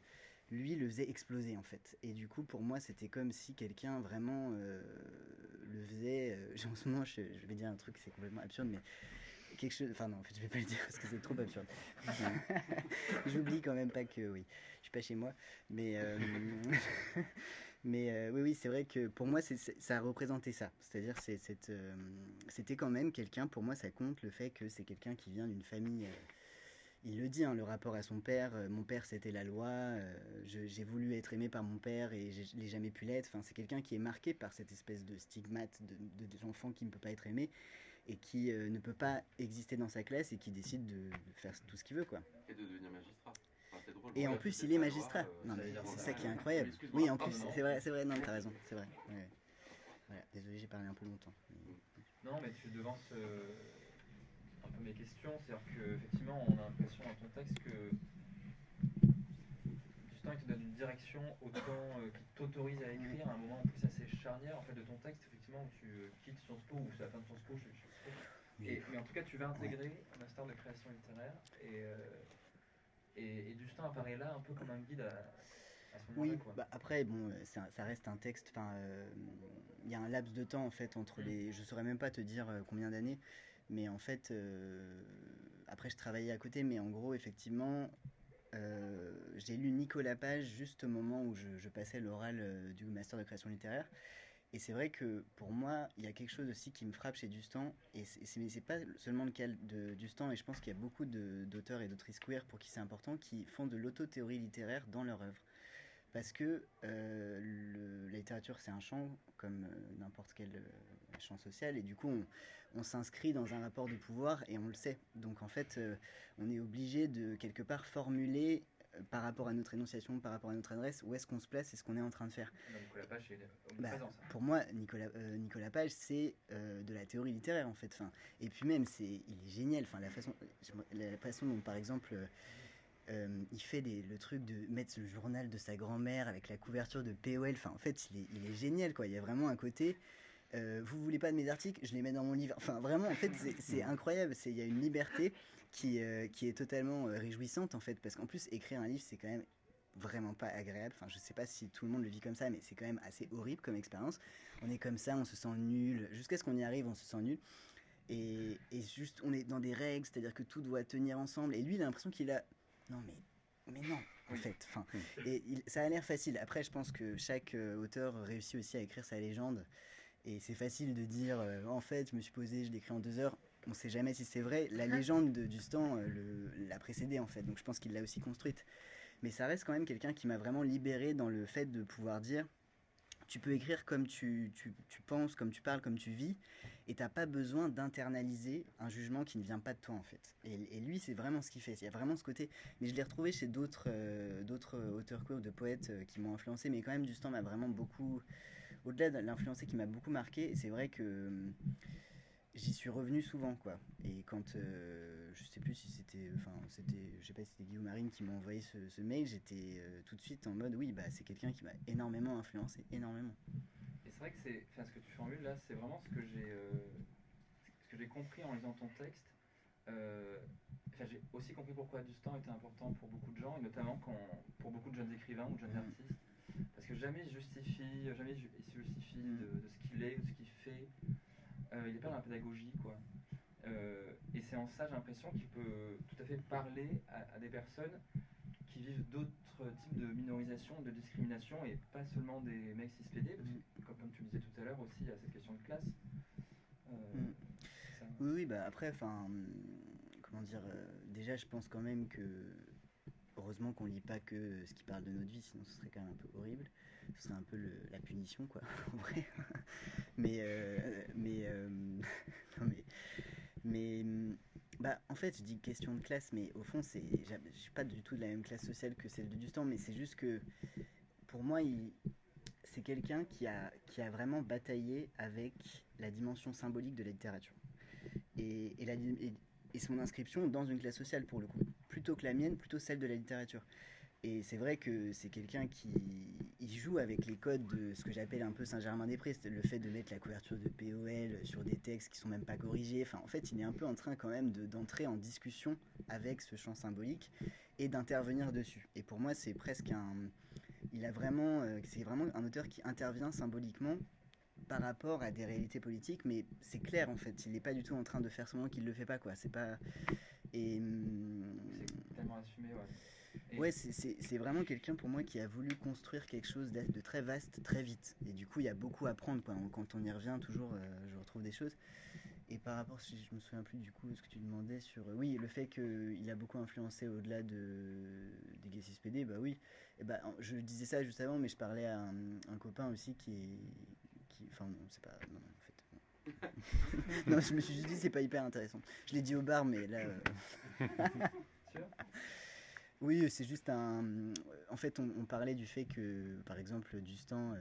lui le faisait exploser en fait. Et du coup, pour moi, c'était comme si quelqu'un vraiment le faisait. En ce moment, je vais dire un truc, c'est complètement absurde, mais quelque chose. Enfin, non, en fait, je vais pas le dire parce que c'est trop absurde. J'oublie quand même pas que, oui, je suis pas chez moi, mais. Mais oui, c'est vrai que pour moi, ça a représenté ça. C'est-à-dire, c'était quand même quelqu'un, pour moi, ça compte le fait que c'est quelqu'un qui vient d'une famille. Il le dit, hein, le rapport à son père. Mon père, c'était la loi. J'ai voulu être aimé par mon père et je l'ai jamais pu l'être. Enfin, c'est quelqu'un qui est marqué par cette espèce de stigmate de l'enfant qui ne peut pas être aimé et qui ne peut pas exister dans sa classe et qui décide de faire tout ce qu'il veut, quoi. Et de devenir magistrat. Enfin, c'est drôle. Et en plus, il est magistrat. Non, mais c'est ça qui est incroyable. Oui, en plus, c'est vrai, non, t'as raison, c'est vrai. Ouais. Voilà, désolé, j'ai parlé un peu longtemps. Non, mais tu devances un peu mes questions. C'est-à-dire qu'effectivement, on a l'impression dans ton texte que Justin, il te donne une direction autant qui t'autorise à écrire à un moment en plus assez charnière en fait, de ton texte, effectivement, où tu quittes Sciences Po, ou c'est la fin de Sciences Po, je sais pas. Mais en tout cas, tu vas intégrer un master de création littéraire et Justin apparaît là un peu comme un guide à à ce moment-là, Oui, quoi. bah après, bon, ça reste un texte. Enfin, il y a un laps de temps en fait entre les. Je saurais même pas te dire combien d'années, mais en fait, après je travaillais à côté, mais en gros, effectivement, j'ai lu Nicolas Page juste au moment où je passais l'oral du master de création littéraire. Et c'est vrai que pour moi, il y a quelque chose aussi qui me frappe chez Dustan, et c'est pas seulement le cas de Dustan, et je pense qu'il y a beaucoup d'auteurs et d'autrices queer pour qui c'est important, qui font de l'autothéorie littéraire dans leur œuvre. Parce que la littérature, c'est un champ, comme n'importe quel champ social, et du coup, on s'inscrit dans un rapport de pouvoir, et on le sait. Donc en fait, on est obligé de quelque part formuler par rapport à notre énonciation, par rapport à notre adresse, où est-ce qu'on se place et ce qu'on est en train de faire. Dans Nicolas Page, c'est Bah, omniprésent, ça. pour moi, Nicolas Page, c'est de la théorie littéraire en fait. Enfin, et puis même, il est génial. Enfin, la façon dont, par exemple, il fait le truc de mettre le journal de sa grand-mère avec la couverture de POL. Enfin, en fait, il est génial, quoi. Il y a vraiment un côté. Vous voulez pas de mes articles, je les mets dans mon livre. Enfin, vraiment, en fait, c'est incroyable. Il y a une liberté qui est totalement réjouissante, en fait, parce qu'en plus, écrire un livre, c'est quand même vraiment pas agréable. Enfin, je sais pas si tout le monde le vit comme ça, mais c'est quand même assez horrible comme expérience. On est comme ça, on se sent nul. Jusqu'à ce qu'on y arrive, on se sent nul. Et juste, on est dans des règles, c'est-à-dire que tout doit tenir ensemble. Et lui, il a l'impression qu'il a. Non, mais non, en Oui. fait. Enfin, et ça a l'air facile. Après, je pense que chaque auteur réussit aussi à écrire sa légende. Et c'est facile de dire, en fait, je me suis posé, je l'ai écrit en 2 heures. On ne sait jamais si c'est vrai. La légende de Dustan l'a précédé, en fait. Donc je pense qu'il l'a aussi construite. Mais ça reste quand même quelqu'un qui m'a vraiment libéré dans le fait de pouvoir dire, tu peux écrire comme tu penses, comme tu parles, comme tu vis, et t'as pas besoin d'internaliser un jugement qui ne vient pas de toi en fait. Et lui, c'est vraiment ce qu'il fait. Il y a vraiment ce côté. Mais je l'ai retrouvé chez d'autres auteurs queer ou de poètes qui m'ont influencé, mais quand même, Dustan m'a vraiment beaucoup, au-delà de l'influencer qui m'a beaucoup marqué, c'est vrai que j'y suis revenu souvent quoi. Et quand je sais plus si je sais pas si c'était Guillaume Marine qui m'a envoyé ce mail, j'étais tout de suite en mode oui bah c'est quelqu'un qui m'a énormément influencé, énormément. Et c'est vrai que ce que tu formules là, c'est vraiment ce que j'ai compris en lisant ton texte. J'ai aussi compris pourquoi Dustan était important pour beaucoup de gens, et notamment pour beaucoup de jeunes écrivains ou de jeunes artistes. Parce que jamais il se justifie de ce qu'il est ou de ce qu'il fait. Il n'est pas dans la pédagogie, quoi. Et c'est en ça, j'ai l'impression qu'il peut tout à fait parler à des personnes qui vivent d'autres types de minorisation, de discrimination, et pas seulement des mecs cis-PD, parce que comme tu le disais tout à l'heure aussi, il y a cette question de classe. Ça. Oui, bah après, enfin, comment dire, déjà je pense quand même que heureusement qu'on lit pas que ce qui parle de notre vie, sinon ce serait quand même un peu horrible. Ce serait un peu la punition, quoi, en vrai. Non, bah, en fait, je dis question de classe, mais au fond, je suis pas du tout de la même classe sociale que celle de Dustan, mais c'est juste que pour moi, c'est quelqu'un qui a vraiment bataillé avec la dimension symbolique de la littérature. Et son inscription dans une classe sociale, pour le coup. Plutôt que la mienne, plutôt celle de la littérature. Et c'est vrai que c'est quelqu'un qui il joue avec les codes de ce que j'appelle un peu Saint-Germain-des-Prés, le fait de mettre la couverture de POL sur des textes qui sont même pas corrigés. Enfin, en fait, il est un peu en train quand même d'entrer en discussion avec ce champ symbolique et d'intervenir dessus. Et pour moi, c'est presque c'est vraiment un auteur qui intervient symboliquement par rapport à des réalités politiques, mais c'est clair en fait, il n'est pas du tout en train de faire semblant qu'il le fait pas quoi. C'est pas et C'est tellement assumé, ouais. Et ouais, c'est vraiment quelqu'un pour moi qui a voulu construire quelque chose de très vaste très vite. Et du coup, il y a beaucoup à prendre quoi. Quand on y revient, toujours, je retrouve des choses. Et par rapport, si je me souviens plus du coup de ce que tu demandais sur, oui, le fait qu'il a beaucoup influencé au-delà des gays SPD, bah oui. Et bah, je disais ça juste avant, mais je parlais à un copain aussi enfin non, c'est pas, non, en fait. Non, je me suis juste dit c'est pas hyper intéressant. Je l'ai dit au bar, mais là. sûr. Oui, c'est juste un. En fait, on parlait du fait que, par exemple, Dustan,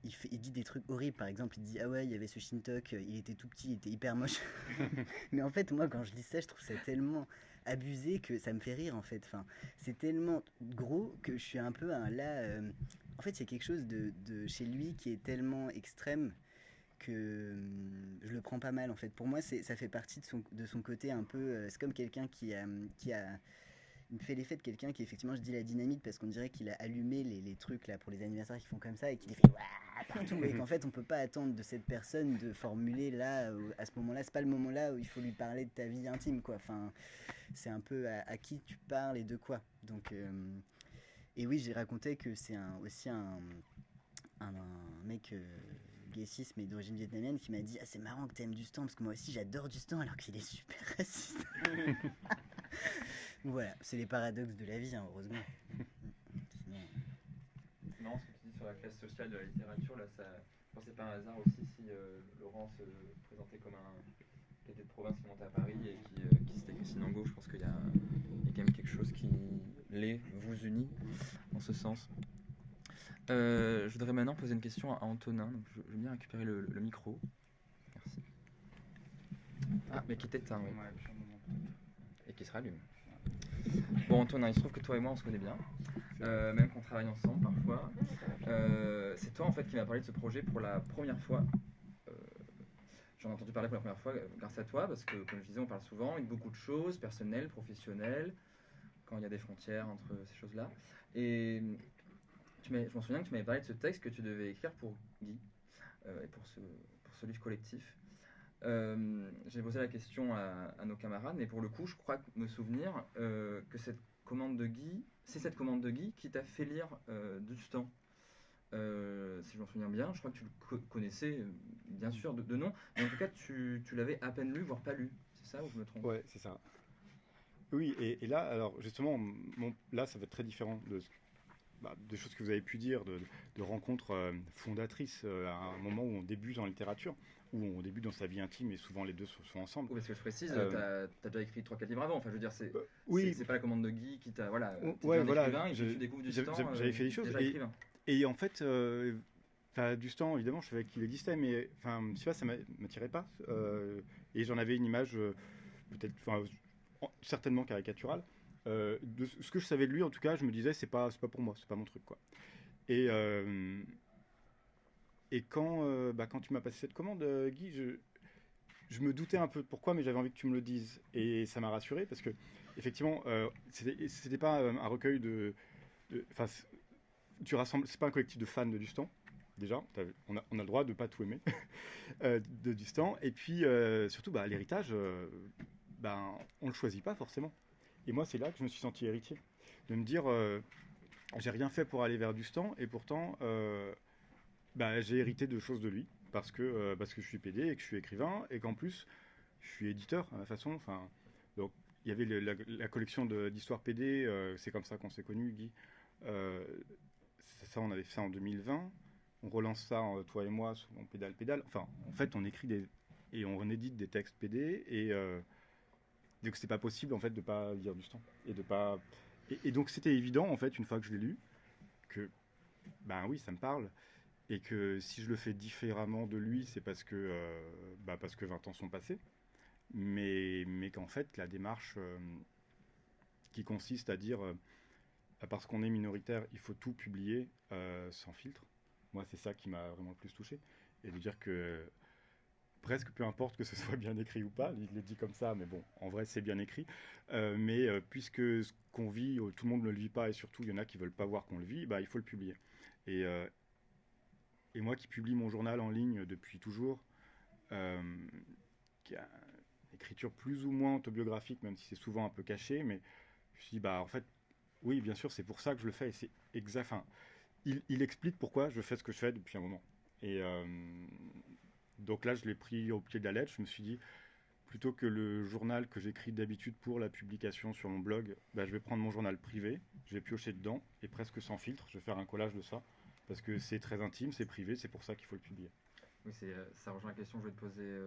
il dit des trucs horribles. Par exemple, il dit ah ouais, il y avait ce Shintok, il était tout petit, il était hyper moche. Mais en fait, moi, quand je lis ça, je trouve ça tellement abusé que ça me fait rire. En fait, enfin, c'est tellement gros que je suis un peu là. En fait, il y a quelque chose de chez lui qui est tellement extrême que je le prends pas mal. En fait, pour moi, ça fait partie de son côté un peu. C'est comme quelqu'un il me fait l'effet de quelqu'un qui, effectivement, je dis la dynamite parce qu'on dirait qu'il a allumé les trucs là pour les anniversaires qui font comme ça et qu'il les fait ouah partout. Et qu'en fait, on peut pas attendre de cette personne de formuler là, à ce moment-là, c'est pas le moment là où il faut lui parler de ta vie intime, quoi. Enfin, c'est un peu à qui tu parles et de quoi. Donc, et oui, j'ai raconté que c'est aussi un mec gay cis mais d'origine vietnamienne qui m'a dit: ah, c'est marrant que t'aimes Dustan parce que moi aussi j'adore Dustan alors qu'il est super raciste. Voilà, c'est les paradoxes de la vie, hein, heureusement. Sinon... Non, ce que tu dis sur la classe sociale de la littérature, là, ça, je pense que c'est pas un hasard aussi si Laurent se présentait comme qui était de province, qui montait à Paris et qui s'était Christine Angot. Je pense qu'il y a quand même quelque chose qui vous unit en ce sens. Je voudrais maintenant poser une question à Antonin. Donc je vais bien récupérer le micro. Merci. Ah, mais qui est éteint, oui. Et qui se rallume. Bon, Antonin, il se trouve que toi et moi, on se connaît bien. Même qu'on travaille ensemble parfois. C'est toi, en fait, qui m'as parlé de ce projet pour la première fois. J'en ai entendu parler pour la première fois grâce à toi, parce que, comme je disais, on parle souvent de beaucoup de choses, personnelles, professionnelles, quand il y a des frontières entre ces choses-là. Et je m'en souviens que tu m'avais parlé de ce texte que tu devais écrire pour Guy, et pour ce livre collectif. J'ai posé la question à nos camarades, mais pour le coup, je crois me souvenir que cette commande de Guy, c'est cette commande de Guy qui t'a fait lire Dustan. Si je m'en souviens bien, je crois que tu le connaissais, bien sûr, de nom, mais en tout cas, tu l'avais à peine lu, voire pas lu. C'est ça ou je me trompe? Ouais, c'est ça. Oui, et là, alors justement, là, ça va être très différent des choses que vous avez pu dire, de rencontres fondatrices à un moment où on débute en littérature, où on débute dans sa vie intime et souvent les deux sont ensemble. Oui, parce que je précise, t'as déjà écrit 3-4 livres avant. Enfin, je veux dire, oui, c'est pas la commande de Guy qui t'a. Voilà, ouais, voilà, écrivain et puis tu découvres Dustan. J'avais fait des choses. Et en fait, Dustan, évidemment, je savais qu'il existait, mais je sais pas, ça m'attirait pas. Et j'en avais une image peut-être, certainement caricaturale. De ce que je savais de lui, en tout cas, je me disais, c'est pas pour moi, c'est pas mon truc, quoi. Et quand tu m'as passé cette commande, Guy, je me doutais un peu de pourquoi, mais j'avais envie que tu me le dises. Et ça m'a rassuré, parce que, effectivement, c'était pas un recueil c'est pas un collectif de fans de Dustan. Déjà, on a le droit de pas tout aimer de Dustan. Et puis, surtout, l'héritage, on le choisit pas forcément. Et moi, c'est là que je me suis senti héritier. De me dire, j'ai rien fait pour aller vers Dustan, et pourtant, j'ai hérité de choses de lui, parce que je suis PD et que je suis écrivain, et qu'en plus, je suis éditeur à ma façon. Donc, il y avait la collection d'histoires PD, c'est comme ça qu'on s'est connus, Guy. Ça, on avait fait ça en 2020. On relance ça, toi et moi, on pédale. Enfin, en fait, on écrit et on édite des textes PD, et donc c'est pas possible en fait de pas lire Dustan et de pas. Et donc c'était évident en fait une fois que je l'ai lu que oui, ça me parle, et que si je le fais différemment de lui, c'est parce que 20 ans sont passés, mais qu'en fait la démarche qui consiste à dire parce qu'on est minoritaire, il faut tout publier sans filtre. Moi, c'est ça qui m'a vraiment le plus touché, et de dire que presque peu importe que ce soit bien écrit ou pas, il est dit comme ça, mais bon, en vrai, c'est bien écrit. Mais puisque ce qu'on vit, tout le monde ne le vit pas, et surtout, il y en a qui ne veulent pas voir qu'on le vit, il faut le publier. Et moi qui publie mon journal en ligne depuis toujours, qui a une écriture plus ou moins autobiographique, même si c'est souvent un peu caché, mais je me suis dit, en fait, oui, bien sûr, c'est pour ça que je le fais, et c'est exact. Il explique pourquoi je fais ce que je fais depuis un moment. Et donc là, je l'ai pris au pied de la lettre. Je me suis dit, plutôt que le journal que j'écris d'habitude pour la publication sur mon blog, je vais prendre mon journal privé, je vais piocher dedans, et presque sans filtre, je vais faire un collage de ça, parce que c'est très intime, c'est privé, c'est pour ça qu'il faut le publier. Oui, ça rejoint la question que je vais te poser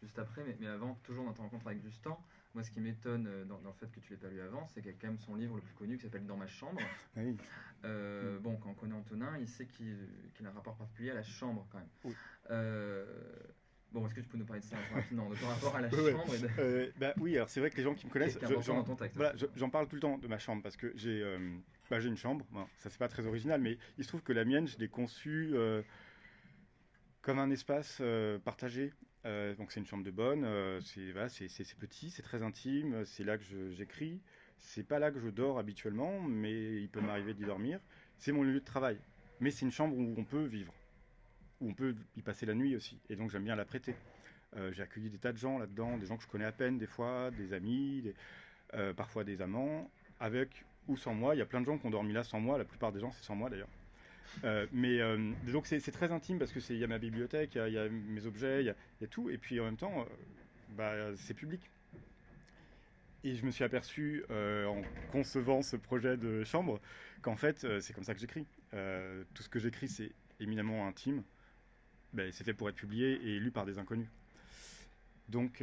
juste après, mais avant, toujours dans ta rencontre avec Dustan, moi ce qui m'étonne dans le fait que tu l'aies pas lu avant, c'est qu'il y a quand même son livre le plus connu qui s'appelle Dans ma chambre. Oui. Bon, quand on connaît Antonin, il sait qu'il a un rapport particulier à la chambre quand même. Oui. Bon, est-ce que tu peux nous parler de ça rapidement, de ton rapport à la chambre oui, alors c'est vrai que les gens qui me connaissent, dans ton texte, j'en parle tout le temps de ma chambre, parce que j'ai une chambre. Bon, ça c'est pas très original, mais il se trouve que la mienne, je l'ai conçue comme un espace partagé. Donc c'est une chambre de bonne, c'est petit, c'est très intime, c'est là que j'écris, C'est pas là que je dors habituellement, mais il peut m'arriver d'y dormir. C'est mon lieu de travail. Mais c'est une chambre où on peut vivre, où on peut y passer la nuit aussi. Et donc j'aime bien la prêter. J'ai accueilli des tas de gens là-dedans, des gens que je connais à peine des fois, des amis, parfois des amants, avec ou sans moi. Il y a plein de gens qui ont dormi là sans moi. La plupart des gens, c'est sans moi d'ailleurs. Donc c'est très intime parce que il y a ma bibliothèque, il y a mes objets, il y a tout. Et puis en même temps, c'est public. Et je me suis aperçu en concevant ce projet de chambre qu'en fait, c'est comme ça que j'écris. Tout ce que j'écris, c'est éminemment intime. C'est fait pour être publié et lu par des inconnus. Donc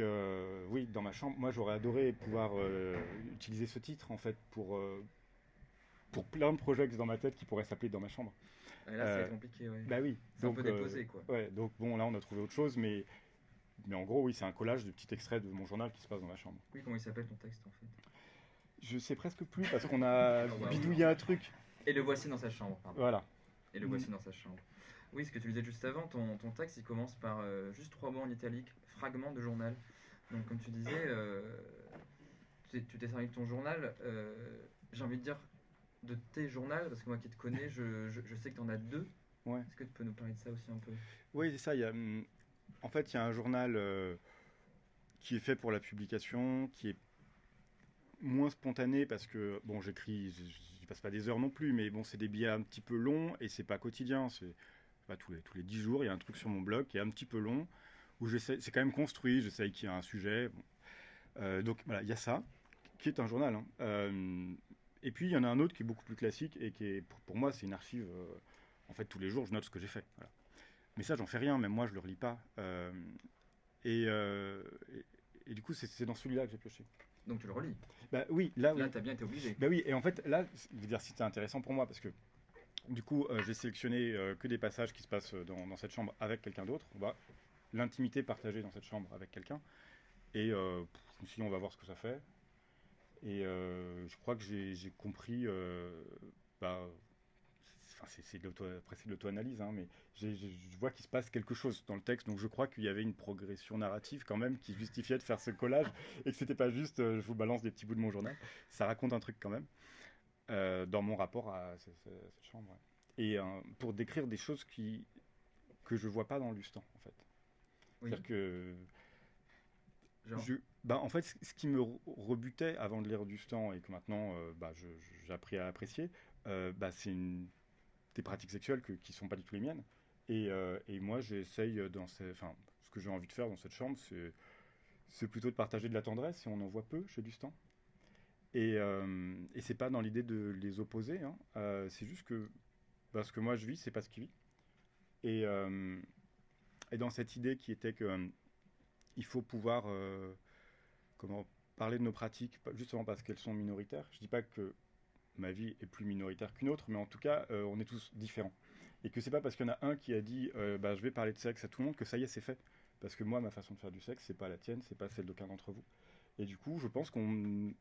oui, dans ma chambre, moi j'aurais adoré pouvoir utiliser ce titre en fait pour plein de projets que j'ai dans ma tête qui pourraient s'appeler Dans ma chambre. Et là, c'est compliqué, ouais. Bah oui. C'est un peu déposé, quoi. Ouais, donc bon, là on a trouvé autre chose, mais en gros, oui, c'est un collage de petits extraits de mon journal qui se passe dans ma chambre. Oui, comment il s'appelle ton texte en fait? Je sais presque plus parce qu'on a bidouillé un truc. Et le voici dans sa chambre, pardon. Voilà. Et le voici dans sa chambre. Oui, ce que tu disais juste avant, ton texte il commence par juste 3 mots en italique, fragment de journal. Donc comme tu disais, tu t'es servi de ton journal, j'ai envie de dire de tes journaux, parce que moi qui te connais, je sais que tu en as 2. Ouais. Est-ce que tu peux nous parler de ça aussi un peu? Oui, c'est ça. En fait, il y a un journal qui est fait pour la publication, qui est moins spontané parce que, bon, j'écris, je passe pas des heures non plus, mais bon, c'est des billets un petit peu longs et c'est pas quotidien. C'est pas tous les 10 jours, il y a un truc sur mon blog qui est un petit peu long, où c'est quand même construit, j'essaye qu'il y ait un sujet. Bon. Donc voilà, il y a ça, qui est un journal. Et puis, il y en a un autre qui est beaucoup plus classique et qui est, pour moi, c'est une archive. En fait, tous les jours, je note ce que j'ai fait. Voilà. Mais ça, j'en fais rien, même moi, je le relis pas. Et du coup, c'est dans celui-là que j'ai pioché. Donc tu le relis? Oui, là tu as bien été obligé. Oui, et en fait, là, je veux dire, c'était intéressant pour moi parce que du coup, j'ai sélectionné que des passages qui se passent dans cette chambre avec quelqu'un d'autre. L'intimité partagée dans cette chambre avec quelqu'un. Et je me suis dit, on va voir ce que ça fait. Et je crois que j'ai compris. C'est de l'auto-analyse, hein, mais je vois qu'il se passe quelque chose dans le texte, donc je crois qu'il y avait une progression narrative quand même qui justifiait de faire ce collage et que c'était pas juste je vous balance des petits bouts de mon journal. Ça raconte un truc quand même dans mon rapport à cette chambre. Ouais. Et pour décrire des choses que je vois pas dans Lustan en fait. Oui. C'est-à-dire que en fait, ce qui me rebutait avant de lire Lustan et que maintenant j'ai appris à apprécier, c'est des pratiques sexuelles qui sont pas du tout les miennes. Et moi, j'essaye ce que j'ai envie de faire dans cette chambre, c'est plutôt de partager de la tendresse, et on en voit peu chez Lustan. Et c'est pas dans l'idée de les opposer, hein. C'est juste que ce que moi je vis, c'est pas ce qu'il vit. Et dans cette idée qui était que il faut pouvoir parler de nos pratiques, justement parce qu'elles sont minoritaires. Je dis pas que ma vie est plus minoritaire qu'une autre, mais en tout cas, on est tous différents. Et que c'est pas parce qu'il y en a un qui a dit je vais parler de sexe à tout le monde que ça y est, c'est fait. Parce que moi, ma façon de faire du sexe, c'est pas la tienne, c'est pas celle d'aucun d'entre vous. Et du coup, je pense qu'on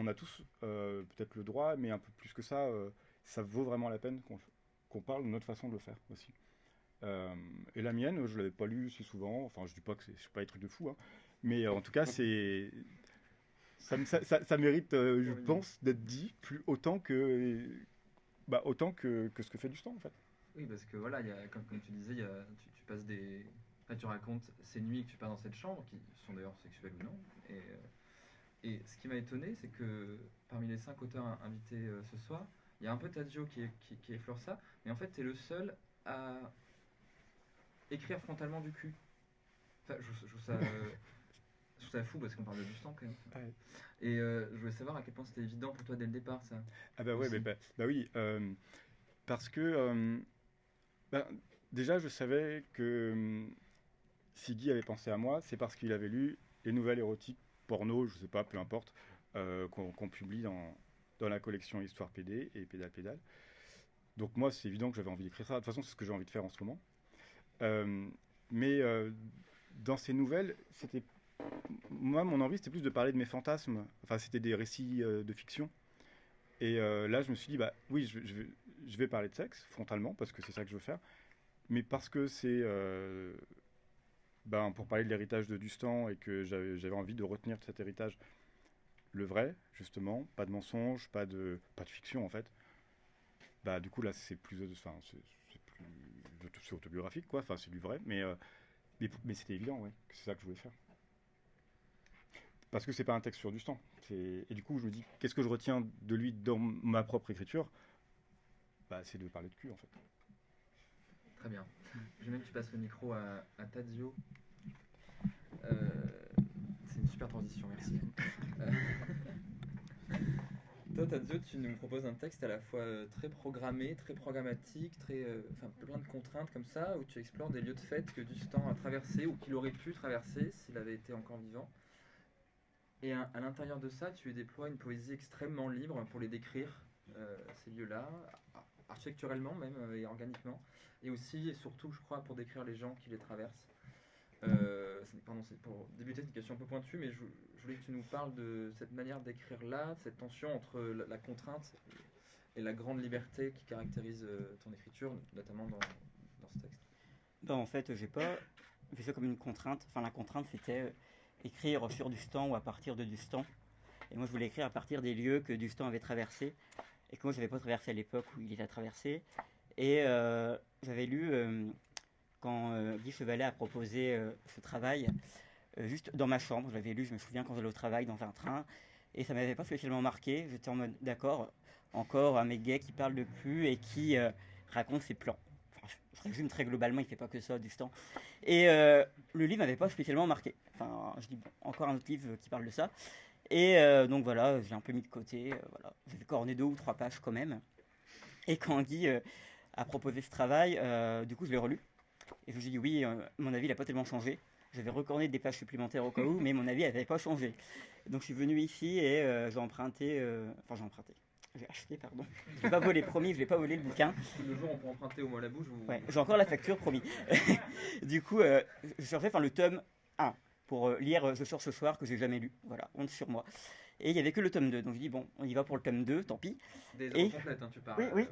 a tous peut-être le droit, mais un peu plus que ça, ça vaut vraiment la peine qu'on parle de notre façon de le faire aussi. Et la mienne, je l'avais pas lu si souvent, enfin je dis pas que c'est pas des trucs de fou, hein, mais en tout cas c'est ça mérite, je pense, d'être dit autant que ce que fait Lustan en fait. Oui, parce que voilà, comme tu disais, tu passes tu racontes ces nuits que tu passes dans cette chambre, qui sont d'ailleurs sexuelles ou non. Et ce qui m'a étonné, c'est que parmi les 5 auteurs invités ce soir, il y a un peu Tadzio qui effleure ça, mais en fait, tu es le seul à écrire frontalement du cul. Enfin, je trouve ça fou parce qu'on parle de Lustan quand même. Ouais. Et je voulais savoir à quel point c'était évident pour toi dès le départ ça. Ah bah ouais, oui, parce que déjà je savais que si Guy avait pensé à moi, c'est parce qu'il avait lu les nouvelles érotiques porno, je sais pas, peu importe, qu'on publie dans la collection Histoire PD et Pédale Pédale. Donc moi c'est évident que j'avais envie d'écrire ça. De toute façon c'est ce que j'ai envie de faire en ce moment. Mais dans ces nouvelles, moi mon envie c'était plus de parler de mes fantasmes. Enfin c'était des récits de fiction. Et là je me suis dit oui je vais parler de sexe frontalement parce que c'est ça que je veux faire. Mais parce que c'est pour parler de l'héritage de Lustan et que j'avais envie de retenir de cet héritage le vrai, justement, pas de mensonge, pas de fiction en fait. Bah du coup là c'est plus, enfin c'est autobiographique quoi, enfin c'est du vrai, mais c'était évident, ouais, que c'est ça que je voulais faire. Parce que c'est pas un texte sur Dustan. Et du coup je me dis, qu'est-ce que je retiens de lui dans ma propre écriture? Bah c'est de parler de cul en fait. Très bien. Je veux que tu passes le micro à Tadzio. C'est une super transition, merci. Toi, Tadzio, tu nous proposes un texte à la fois très programmé, très programmatique, plein de contraintes comme ça, où tu explores des lieux de fête que Dustan a traversés ou qu'il aurait pu traverser s'il avait été encore vivant. Et à l'intérieur de ça, tu déploies une poésie extrêmement libre pour les décrire, ces lieux-là, architecturellement même et organiquement, et aussi et surtout, je crois, pour décrire les gens qui les traversent. C'est pour débuter, c'est une question un peu pointue, mais je voulais que tu nous parles de cette manière d'écrire là, cette tension entre la contrainte et la grande liberté qui caractérise ton écriture, notamment dans ce texte. En fait, j'ai pas vu ça comme une contrainte. Enfin, la contrainte, c'était écrire sur Dustan ou à partir de Dustan. Et moi, je voulais écrire à partir des lieux que Dustan avait traversés et que moi, je n'avais pas traversé à l'époque où il les a traversés. Et j'avais lu quand Guy Chevalet a proposé ce travail juste dans ma chambre. J'avais lu, je me souviens, quand j'allais au travail dans un train. Et ça ne m'avait pas spécialement marqué. J'étais en mode, d'accord, encore un mec gay qui parle de cul et qui raconte ses plans. Enfin, je résume très globalement, il ne fait pas que ça, Dustan. Et le livre m'avait pas spécialement marqué. Enfin, je dis, bon, encore un autre livre qui parle de ça. Et donc voilà, j'ai un peu mis de côté. Voilà. J'avais corné 2 ou 3 pages quand même. Et quand Guy a proposé ce travail, du coup, je l'ai relu. Et je me suis dit, oui, mon avis, il n'a pas tellement changé. J'avais recorné des pages supplémentaires au cas où, mais mon avis n'avait pas changé. Donc je suis venu ici et j'ai emprunté. J'ai acheté, pardon. Je ne l'ai pas volé, promis, je ne l'ai pas volé le bouquin. Le jour où on peut emprunter au mot à la bouche. Ouais, j'ai encore la facture, promis. Du coup, je cherchais le tome 1 pour lire Je sors ce soir que j'ai jamais lu. Voilà, honte sur moi. Et il n'y avait que le tome 2. Donc je dis, bon, on y va pour le tome 2, tant pis. Des œuvres complètes, tu parles. Oui,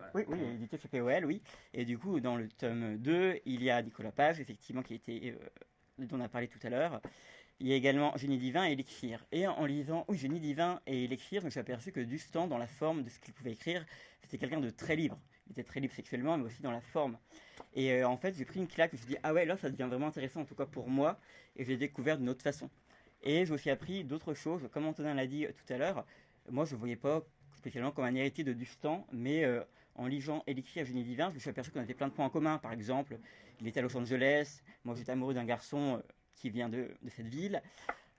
édité chez POL, oui. Et du coup, dans le tome 2, il y a Nicolas Page, effectivement, dont on a parlé tout à l'heure. Il y a également Génie divin et Élixir. Et en lisant Génie divin et Élixir, je me suis aperçu que Dustan, dans la forme de ce qu'il pouvait écrire, c'était quelqu'un de très libre. Il était très libre sexuellement, mais aussi dans la forme. Et en fait, j'ai pris une claque, je me suis dit, ah ouais, là, ça devient vraiment intéressant, en tout cas pour moi, et j'ai découvert d'une autre façon. Et j'ai aussi appris d'autres choses, comme Antonin l'a dit tout à l'heure. Moi, je ne voyais pas spécialement comme un héritier de Dustan, mais en lisant Élixir et Génie divin, je me suis aperçu qu'on avait plein de points en commun. Par exemple, il était à Los Angeles, moi j'étais amoureux d'un garçon qui vient de cette ville.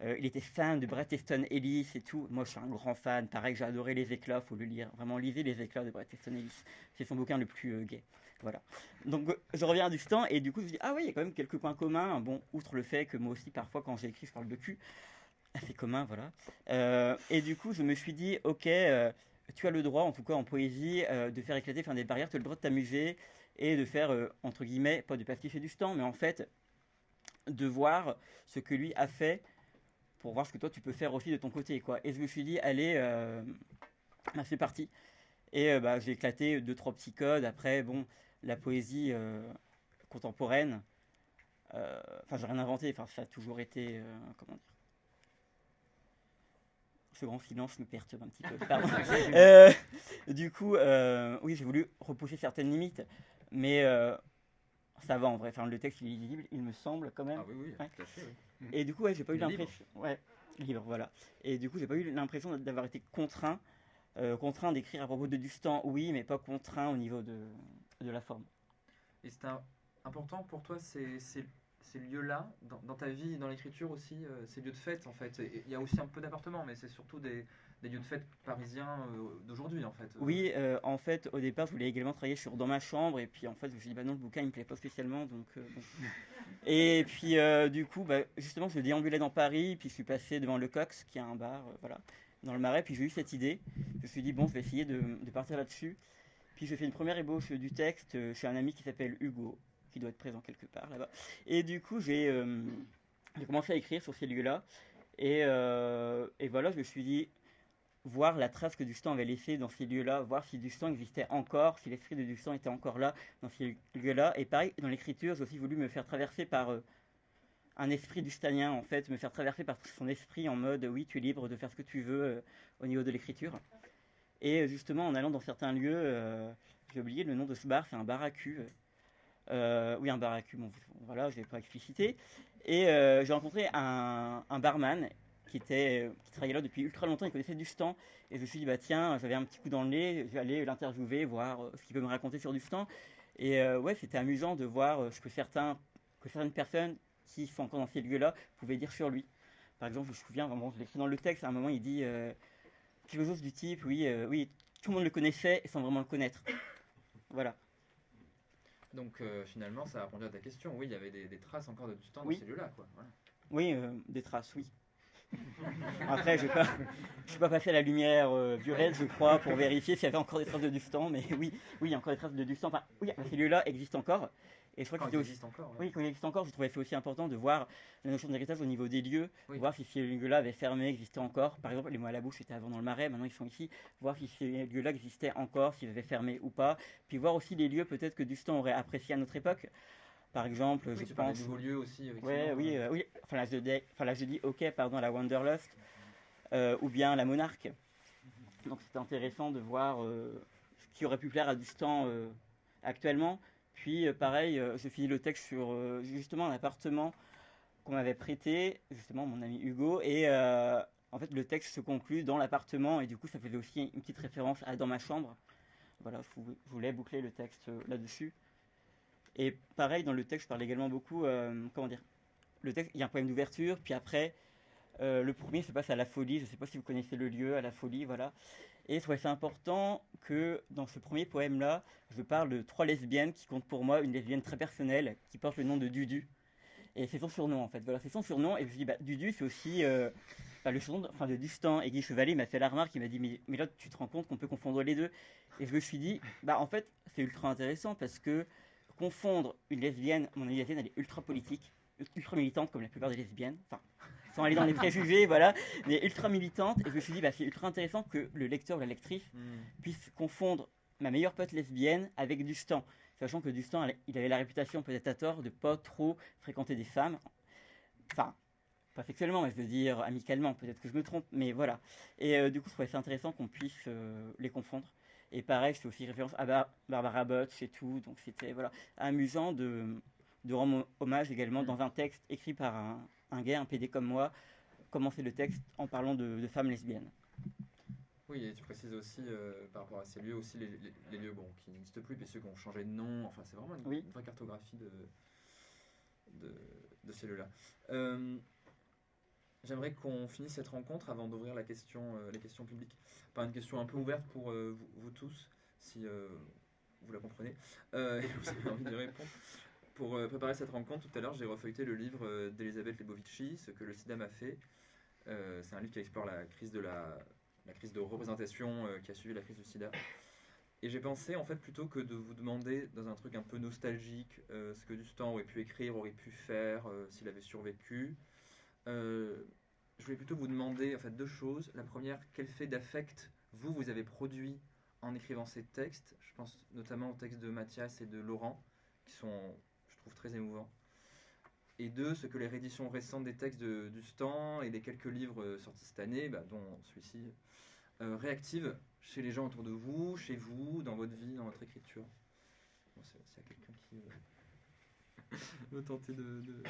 Il était fan de Bret Easton Ellis et tout. Moi, je suis un grand fan. Pareil, j'ai adoré Les Éclats, faut le lire. Vraiment, lisez Les Éclats de Bret Easton Ellis. C'est son bouquin le plus gay. Voilà. Donc, je reviens à Dustan et du coup, je me dis, ah oui, il y a quand même quelques points communs. Bon, outre le fait que moi aussi, parfois, quand j'écris, je parle de cul. Assez commun, voilà. Et du coup, je me suis dit, ok, tu as le droit, en tout cas en poésie, de faire éclater des barrières, tu as le droit de t'amuser et de faire, entre guillemets, pas de pasticher Dustan, mais en fait, de voir ce que lui a fait pour voir ce que toi tu peux faire aussi de ton côté, quoi. Et je me suis dit, allez, c'est parti. Et j'ai éclaté 2-3 petits codes. Après, bon, la poésie contemporaine, j'ai rien inventé, ça a toujours été, comment dire. Ce grand silence me perturbe un petit peu. Pardon. Du coup, oui, j'ai voulu repousser certaines limites, mais ça va en vrai. Le texte il est lisible, il me semble quand même. Ah oui, ouais. Tout à fait, oui. Et du coup, j'ai pas eu l'impression. Ouais, libre, voilà. Et du coup, j'ai pas eu l'impression d'avoir été contraint d'écrire à propos de Dustan, oui, mais pas contraint au niveau de la forme. Et c'est important pour toi, ces lieux-là, dans ta vie, dans l'écriture aussi, ces lieux de fête en fait. Il y a aussi un peu d'appartements, mais c'est surtout des lieux de fête parisiens d'aujourd'hui en fait. Oui, en fait, au départ, je voulais également travailler sur Dans ma chambre, et puis en fait, je me suis dit, non, le bouquin, il me plaît pas spécialement, donc bon. Et puis, du coup, justement, je déambulais dans Paris, puis je suis passé devant Le Cox, qui est un bar, voilà, dans le Marais, puis j'ai eu cette idée. Je me suis dit, bon, je vais essayer de partir là-dessus. Puis j'ai fait une première ébauche du texte chez un ami qui s'appelle Hugo, qui doit être présent quelque part là-bas. Et du coup, j'ai commencé à écrire sur ces lieux-là. Et voilà, je me suis dit, voir la trace que Dustan avait laissée dans ces lieux-là, voir si Dustan existait encore, si l'esprit de Dustan était encore là, dans ces lieux-là. Et pareil, dans l'écriture, j'ai aussi voulu me faire traverser par un esprit dustanien, en fait, me faire traverser par son esprit en mode oui, tu es libre de faire ce que tu veux au niveau de l'écriture. Et justement, en allant dans certains lieux, j'ai oublié le nom de ce bar, c'est un bar à cul. Oui, un bar à cul, bon, voilà, je ne vais pas expliciter. Et j'ai rencontré un barman qui travaillait là depuis ultra longtemps, il connaissait Dustan. Et je me suis dit, bah tiens, j'avais un petit coup dans le nez, je vais aller l'interviewer, voir ce qu'il peut me raconter sur Dustan. Et ouais, c'était amusant de voir ce que certaines personnes qui sont encore dans ces lieux-là pouvaient dire sur lui. Par exemple, je me souviens, vraiment, je l'écris dans le texte, à un moment, il dit quelque chose du type, oui, tout le monde le connaissait sans vraiment le connaître. Voilà. Donc finalement, ça a répondu à ta question. Oui, il y avait des traces encore de Dustan dans Oui. ces lieux-là, quoi. Voilà. Oui, des traces, oui. Après, je ne suis pas passé à la lumière du raid, je crois, pour vérifier s'il y avait encore des traces de Dustan, mais oui, il y a encore des traces de Dustan. Enfin, oui, ces lieux-là existent encore. Et je crois que Quand c'était il aussi... existe encore. Ouais. Oui, quand il existe encore, je trouvais ça aussi important de voir la notion d'héritage au niveau des lieux, Oui. voir si ces lieux-là avaient fermé, existaient encore. Par exemple, les mots à la bouche, c'était avant dans le Marais, maintenant ils sont ici. Voir si ces lieux-là existaient encore, s'ils avaient fermé ou pas. Puis voir aussi les lieux peut-être que Dustan aurait apprécié à notre époque. Par exemple, Oui, je tu parles pense... des nouveaux lieux aussi. Ouais, oui, oui. Enfin, là, je dis OK, pardon, la Wanderlust, ou bien la Monarque. Donc, c'était intéressant de voir ce qui aurait pu plaire à Dustan actuellement. Puis, pareil, je finis le texte sur justement un appartement qu'on m'avait prêté, justement, mon ami Hugo. Et en fait, le texte se conclut dans l'appartement. Et du coup, ça faisait aussi une petite référence à Dans ma chambre. Voilà, je voulais boucler le texte là-dessus. Et pareil, dans le texte, je parle également beaucoup, comment dire, le texte, il y a un poème d'ouverture, puis après, le premier se passe à la Folie, je ne sais pas si vous connaissez le lieu, à la Folie, voilà. Et je trouvais c'est important que dans ce premier poème-là, je parle de 3 lesbiennes qui comptent pour moi une lesbienne très personnelle, qui porte le nom de Dudu. Et c'est son surnom, en fait, voilà, c'est son surnom, et je me suis dit, bah, Dudu, c'est aussi le surnom de Dustan. Et Guy Chevalier m'a fait la remarque, il m'a dit, mais là, tu te rends compte qu'on peut confondre les deux. Et je me suis dit, bah, en fait, c'est ultra intéressant, parce que confondre une lesbienne, mon amie lesbienne, elle est ultra politique, ultra militante comme la plupart des lesbiennes, enfin, sans aller dans les préjugés, voilà, mais ultra militante. Et je me suis dit, bah, c'est ultra intéressant que le lecteur ou la lectrice puisse confondre ma meilleure pote lesbienne avec Dustan, sachant que Dustan, il avait la réputation, peut-être à tort, de pas trop fréquenter des femmes, enfin, pas sexuellement, mais je veux dire amicalement, peut-être que je me trompe, mais voilà. Et du coup, je trouvais ça intéressant qu'on puisse les confondre. Et pareil, c'est aussi référence à Barbara Butch et tout, donc c'était voilà, amusant de rendre hommage également dans un texte écrit par un gay, un PD comme moi, commencer le texte en parlant de femmes lesbiennes. Oui, et tu précises aussi par rapport à ces lieux, aussi les lieux qui n'existent plus, puis ceux qui ont changé de nom, enfin c'est vraiment une vraie cartographie de ces lieux-là. J'aimerais qu'on finisse cette rencontre avant d'ouvrir les questions publiques, par une question un peu ouverte pour vous tous, si vous la comprenez, et vous avez envie d'y répondre. Pour préparer cette rencontre, tout à l'heure, j'ai refeuilleté le livre d'Elisabeth Lebovici, Ce que le sida m'a fait. C'est un livre qui explore la crise de représentation qui a suivi la crise du sida. Et j'ai pensé, en fait, plutôt que de vous demander, dans un truc un peu nostalgique, ce que Dustan aurait pu écrire, aurait pu faire, s'il avait survécu, je voulais plutôt vous demander en fait 2 choses. La première, quel fait d'affect vous avez produit en écrivant ces textes. Je pense notamment aux textes de Mathias et de Laurent, qui sont, je trouve, très émouvants. Et 2, ce que les rééditions récentes des textes de Dustan et des quelques livres sortis cette année, dont celui-ci, réactivent chez les gens autour de vous, chez vous, dans votre vie, dans votre écriture. Bon, s'il y a quelqu'un qui veut tenter de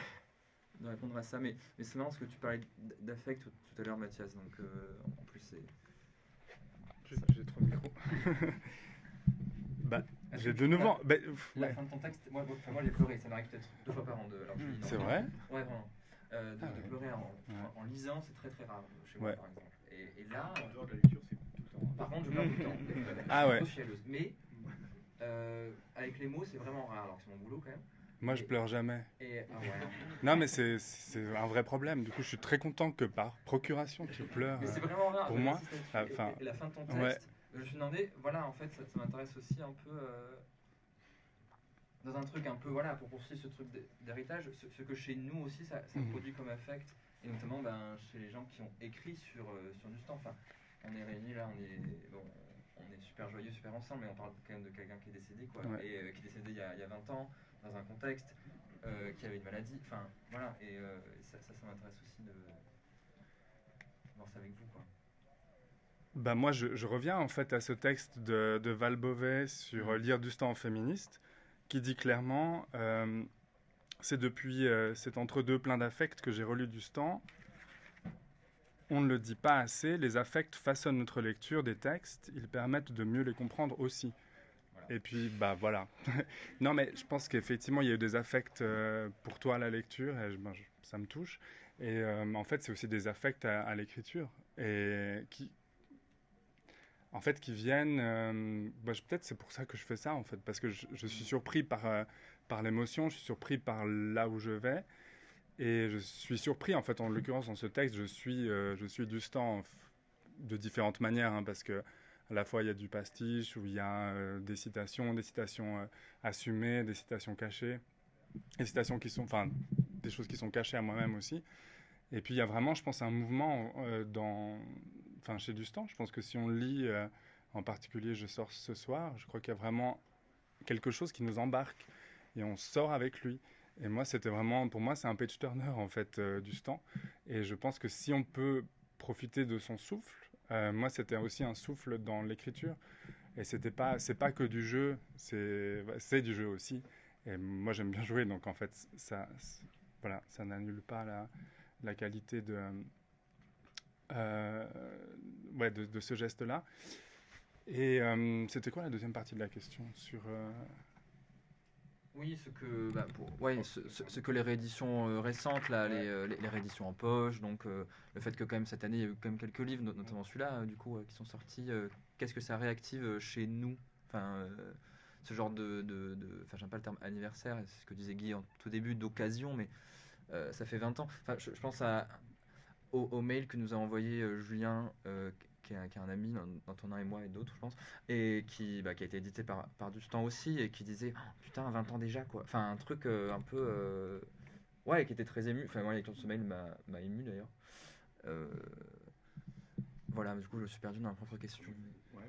répondre à ça, mais c'est marrant parce que tu parlais d'affect tout à l'heure, Mathias, donc en plus c'est... J'ai trop de micros. J'ai de nouveau... La fin de ton texte, moi j'ai pleuré, ça m'arrive peut-être 2 fois par an. C'est vrai? Ouais, vraiment. De pleurer en lisant, c'est très très rare chez moi, par exemple. Et là... En dehors de la lecture, c'est tout le temps. Par contre, je pleure tout le temps. Ah ouais. Mais avec les mots, c'est vraiment rare, alors que c'est mon boulot quand même. Moi, je pleure jamais. Et, ouais. Non, mais c'est un vrai problème. Du coup, je suis très content que par procuration, tu pleures. Mais c'est vraiment rare. Pour moi, et la fin de ton texte, je me suis demandé, voilà, en fait, ça m'intéresse aussi un peu dans un truc un peu, voilà, pour poursuivre ce truc d'héritage, ce que chez nous aussi, ça produit comme affect, et notamment chez les gens qui ont écrit sur Dustan. Enfin, on est réunis là, on est super joyeux, super ensemble, mais on parle quand même de quelqu'un qui est décédé, quoi, et qui est décédé il y a 20 ans, dans un contexte qui avait une maladie. Enfin, voilà, et ça m'intéresse aussi de voir ça avec vous, quoi. Bah moi, je reviens en fait à ce texte de Val Beauvais sur Lire du Stand féministe, qui dit clairement, c'est entre deux pleins d'affects que j'ai relu du Stand. On ne le dit pas assez, les affects façonnent notre lecture des textes, ils permettent de mieux les comprendre aussi. Voilà. Et puis, bah voilà. Non, mais je pense qu'effectivement, il y a eu des affects pour toi à la lecture, et ça me touche. Et en fait, c'est aussi des affects à l'écriture, et qui viennent. Peut-être c'est pour ça que je fais ça, en fait, parce que je suis surpris par l'émotion, je suis surpris par là où je vais. Et je suis surpris, en fait, en l'occurrence, dans ce texte, je suis du Stand de différentes manières, hein, parce que à la fois il y a du pastiche, où il y a des citations assumées, des citations cachées, des citations qui sont, enfin, des choses qui sont cachées à moi-même aussi. Et puis il y a vraiment, je pense, un mouvement chez du Stand. Je pense que si on lit, en particulier Je sors ce soir, je crois qu'il y a vraiment quelque chose qui nous embarque et on sort avec lui. Et moi, pour moi, c'est un page turner, en fait, du Stand. Et je pense que si on peut profiter de son souffle, moi, c'était aussi un souffle dans l'écriture. Et c'est pas que du jeu, c'est du jeu aussi. Et moi, j'aime bien jouer, donc en fait, ça n'annule pas la qualité de ce geste-là. Et c'était quoi la deuxième partie de la question sur Oui, ce que les rééditions récentes, là, les rééditions en poche, donc le fait que quand même cette année il y a eu quand même quelques livres, notamment celui-là, du coup, qui sont sortis. Qu'est-ce que ça réactive chez nous? Enfin, ce genre enfin, j'aime pas le terme anniversaire, c'est ce que disait Guy en tout début, d'occasion, mais ça fait 20 ans. Enfin, je pense au mail que nous a envoyé Julien, qui est un ami d'Antonin et moi et d'autres, je pense, et qui a été édité par Du Stand aussi, et qui disait oh, putain, 20 ans déjà, quoi. Enfin, un truc un peu. Ouais, qui était très ému. Enfin, moi, la lecture de ce mail m'a ému d'ailleurs. Voilà, du coup, je me suis perdu dans ma propre question. Ouais.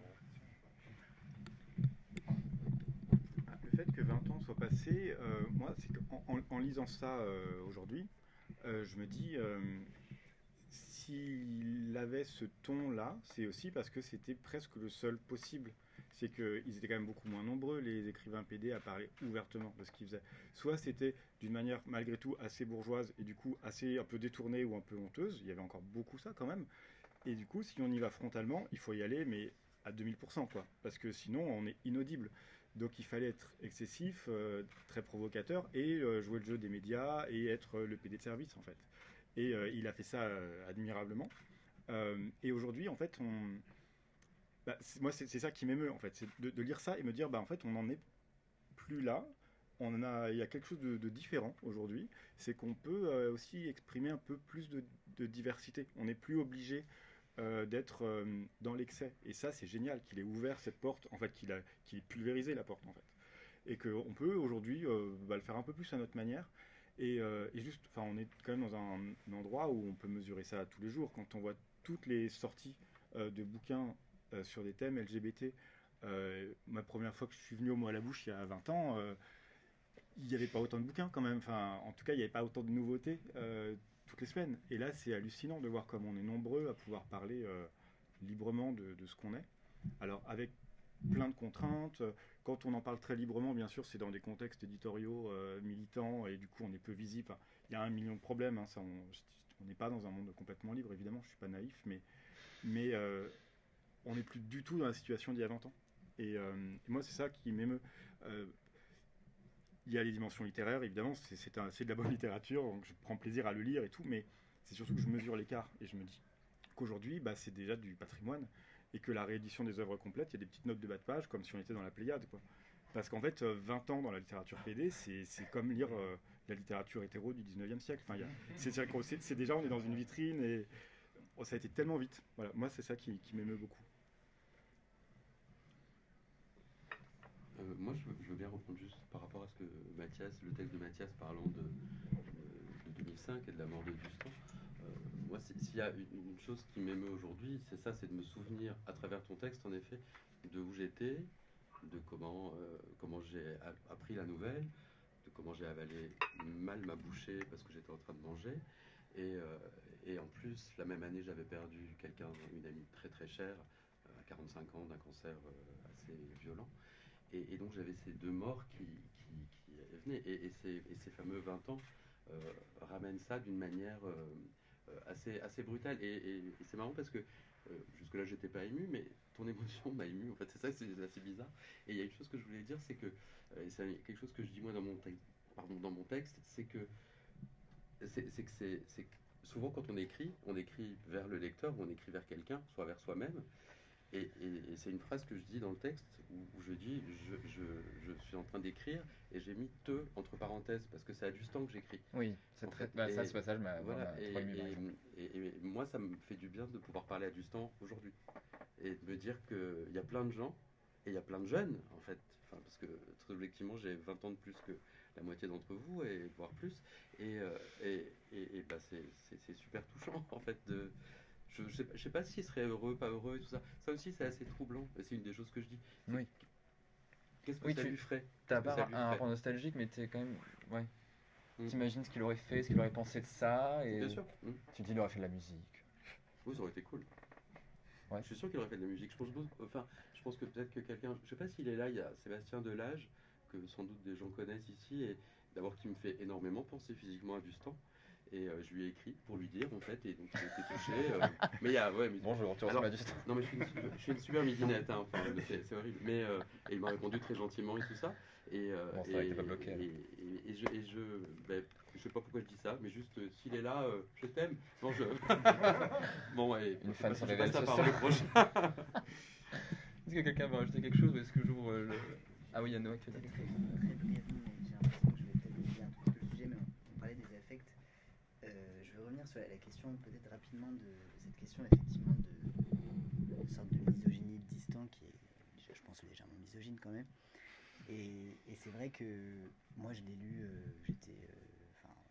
Le fait que 20 ans soient passés, moi, c'est en lisant ça aujourd'hui, je me dis. S'il avait ce ton-là, c'est aussi parce que c'était presque le seul possible. C'est qu'ils étaient quand même beaucoup moins nombreux, les écrivains PD, à parler ouvertement de ce qu'ils faisaient. Soit c'était d'une manière malgré tout assez bourgeoise et du coup assez un peu détournée ou un peu honteuse. Il y avait encore beaucoup ça quand même. Et du coup, si on y va frontalement, il faut y aller, mais à 2000%, quoi. Parce que sinon, on est inaudible. Donc il fallait être excessif, très provocateur, et jouer le jeu des médias et être le PD de service, en fait. Et il a fait ça admirablement. Et aujourd'hui, en fait, moi, c'est ça qui m'émeut, en fait. C'est de lire ça et me dire, en fait, on n'en est plus là. Il y a quelque chose de différent aujourd'hui. C'est qu'on peut aussi exprimer un peu plus de diversité. On n'est plus obligé d'être dans l'excès. Et ça, c'est génial qu'il ait ouvert cette porte, en fait, qu'il ait pulvérisé la porte, en fait. Et qu'on peut aujourd'hui le faire un peu plus à notre manière. Et juste, on est quand même dans un endroit où on peut mesurer ça tous les jours. Quand on voit toutes les sorties de bouquins sur des thèmes LGBT, ma première fois que je suis venu au mot à la bouche il y a 20 ans, il n'y avait pas autant de bouquins quand même. Enfin, en tout cas, il n'y avait pas autant de nouveautés toutes les semaines. Et là, c'est hallucinant de voir comme on est nombreux à pouvoir parler librement de ce qu'on est. Alors, avec plein de contraintes. Quand on en parle très librement, bien sûr, c'est dans des contextes éditoriaux militants et du coup, on est peu visible. Enfin, il y a 1 million de problèmes. Hein, on n'est pas dans un monde complètement libre, évidemment. Je suis pas naïf, mais on n'est plus du tout dans la situation d'il y a 20 ans. Et moi, c'est ça qui m'émeut. Il y a les dimensions littéraires, évidemment. C'est de la bonne littérature, donc je prends plaisir à le lire et tout. Mais c'est surtout que je mesure l'écart et je me dis qu'aujourd'hui, c'est déjà du patrimoine. Et que la réédition des œuvres complètes, il y a des petites notes de bas de page, comme si on était dans la Pléiade, quoi. Parce qu'en fait, 20 ans dans la littérature PD, c'est comme lire la littérature hétéro du 19e siècle. Enfin, c'est déjà, on est dans une vitrine et ça a été tellement vite. Voilà, moi, c'est ça qui m'émeut beaucoup. Moi, je veux bien reprendre juste par rapport à ce que le texte de Mathias parlant de 2005 et de la mort de Dustan. Moi, s'il y a une chose qui m'émeut aujourd'hui, c'est ça, c'est de me souvenir, à travers ton texte, en effet, de où j'étais, de comment j'ai appris la nouvelle, de comment j'ai avalé mal ma bouchée parce que j'étais en train de manger. Et en plus, la même année, j'avais perdu une amie très très chère, à 45 ans, d'un cancer assez violent. Et donc j'avais ces deux morts qui venaient. Et ces fameux 20 ans ramènent ça d'une manière assez brutale. Et c'est marrant parce que jusque-là, j'étais pas ému, mais ton émotion m'a ému. En fait, c'est ça, c'est assez bizarre. Et il y a une chose que je voulais dire, c'est que, et c'est quelque chose que je dis moi dans mon texte, c'est que souvent quand on écrit vers le lecteur ou on écrit vers quelqu'un, soit vers soi-même. Et c'est une phrase que je dis dans le texte où je dis je suis en train d'écrire et j'ai mis te entre parenthèses parce que c'est à Dustan que j'écris. Oui, c'est très. Bah, ça, ce passage m'a Voilà, trop ému, par exemple. et moi ça me fait du bien de pouvoir parler à Dustan aujourd'hui et de me dire qu'il y a plein de gens et il y a plein de jeunes en fait. Enfin, parce que très objectivement j'ai 20 ans de plus que la moitié d'entre vous et voire plus et bah, c'est super touchant en fait de. Je sais pas s'il serait heureux, pas heureux et tout ça. Ça aussi, c'est assez troublant. Et c'est une des choses que je dis. Oui. Qu'est-ce que Oui, ça lui ferait? T'as Qu'est-ce que pas ça lui un ferait rapport nostalgique, mais t'es quand même. Ouais. Mm. T'imagines ce qu'il aurait fait, ce qu'il aurait pensé de ça, et Bien sûr. tu te dis, il aurait fait de la musique. Oui, ça aurait été cool. Ouais. Je suis sûr qu'il aurait fait de la musique. Je pense que peut-être que quelqu'un. Je sais pas s'il est là. Il y a Sébastien Delage, que sans doute des gens connaissent ici, et d'abord qui me fait énormément penser physiquement à Dustan. Et je lui ai écrit pour lui dire en fait, et donc il a été touché. Mais il y a, ouais, mais Bonjour, tu alors, ressembles à Dustan. non mais je suis une super midinette, hein, enfin, c'est horrible. Mais et il m'a répondu très gentiment et tout ça. Et Bon, c'est vrai que t'es pas bloqué, alors. je sais pas pourquoi je dis ça, mais juste s'il est là, je t'aime. Bon, bon, ouais, Une fan sur les je passe réseaux la parole au prochain. Est-ce que quelqu'un veut rajouter quelque chose ou est-ce que j'ouvre le. Ah oui, il y a Noah qui veut dire quelque chose. Très brièvement, mais j'ai l'impression que je vais peut-être oublier un tout petit peu le sujet, mais on parlait des affects. Je veux revenir sur la question, peut-être rapidement, de cette question effectivement de une sorte de misogynie de Distant qui est, je pense, légèrement misogyne quand même. Et c'est vrai que moi je l'ai lu, j'étais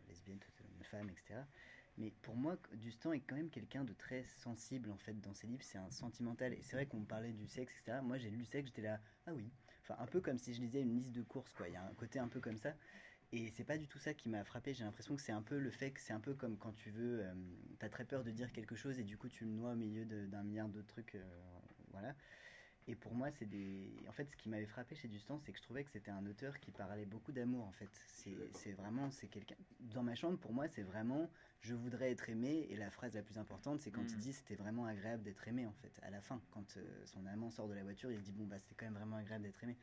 lesbienne, toute une femme, etc. Mais pour moi, Dustan est quand même quelqu'un de très sensible en fait dans ses livres. C'est un sentimental. Et c'est vrai qu'on parlait du sexe, etc. Moi j'ai lu le sexe, j'étais là, ah oui. Enfin, un peu comme si je lisais une liste de courses, quoi. Il y a un côté un peu comme ça. Et c'est pas du tout ça qui m'a frappé. J'ai l'impression que c'est un peu le fait que c'est un peu comme quand tu veux, t'as très peur de dire quelque chose et du coup tu le noies au milieu d'un milliard d'autres trucs, voilà. Et pour moi, c'est des. En fait, ce qui m'avait frappé chez Dustan, c'est que je trouvais que c'était un auteur qui parlait beaucoup d'amour. En fait, c'est vraiment, c'est quelqu'un. Dans ma chambre, pour moi, c'est vraiment, je voudrais être aimé. Et la phrase la plus importante, c'est quand il dit, c'était vraiment agréable d'être aimé. En fait, à la fin, quand son amant sort de la voiture, il dit, bon bah, c'était quand même vraiment agréable d'être aimé.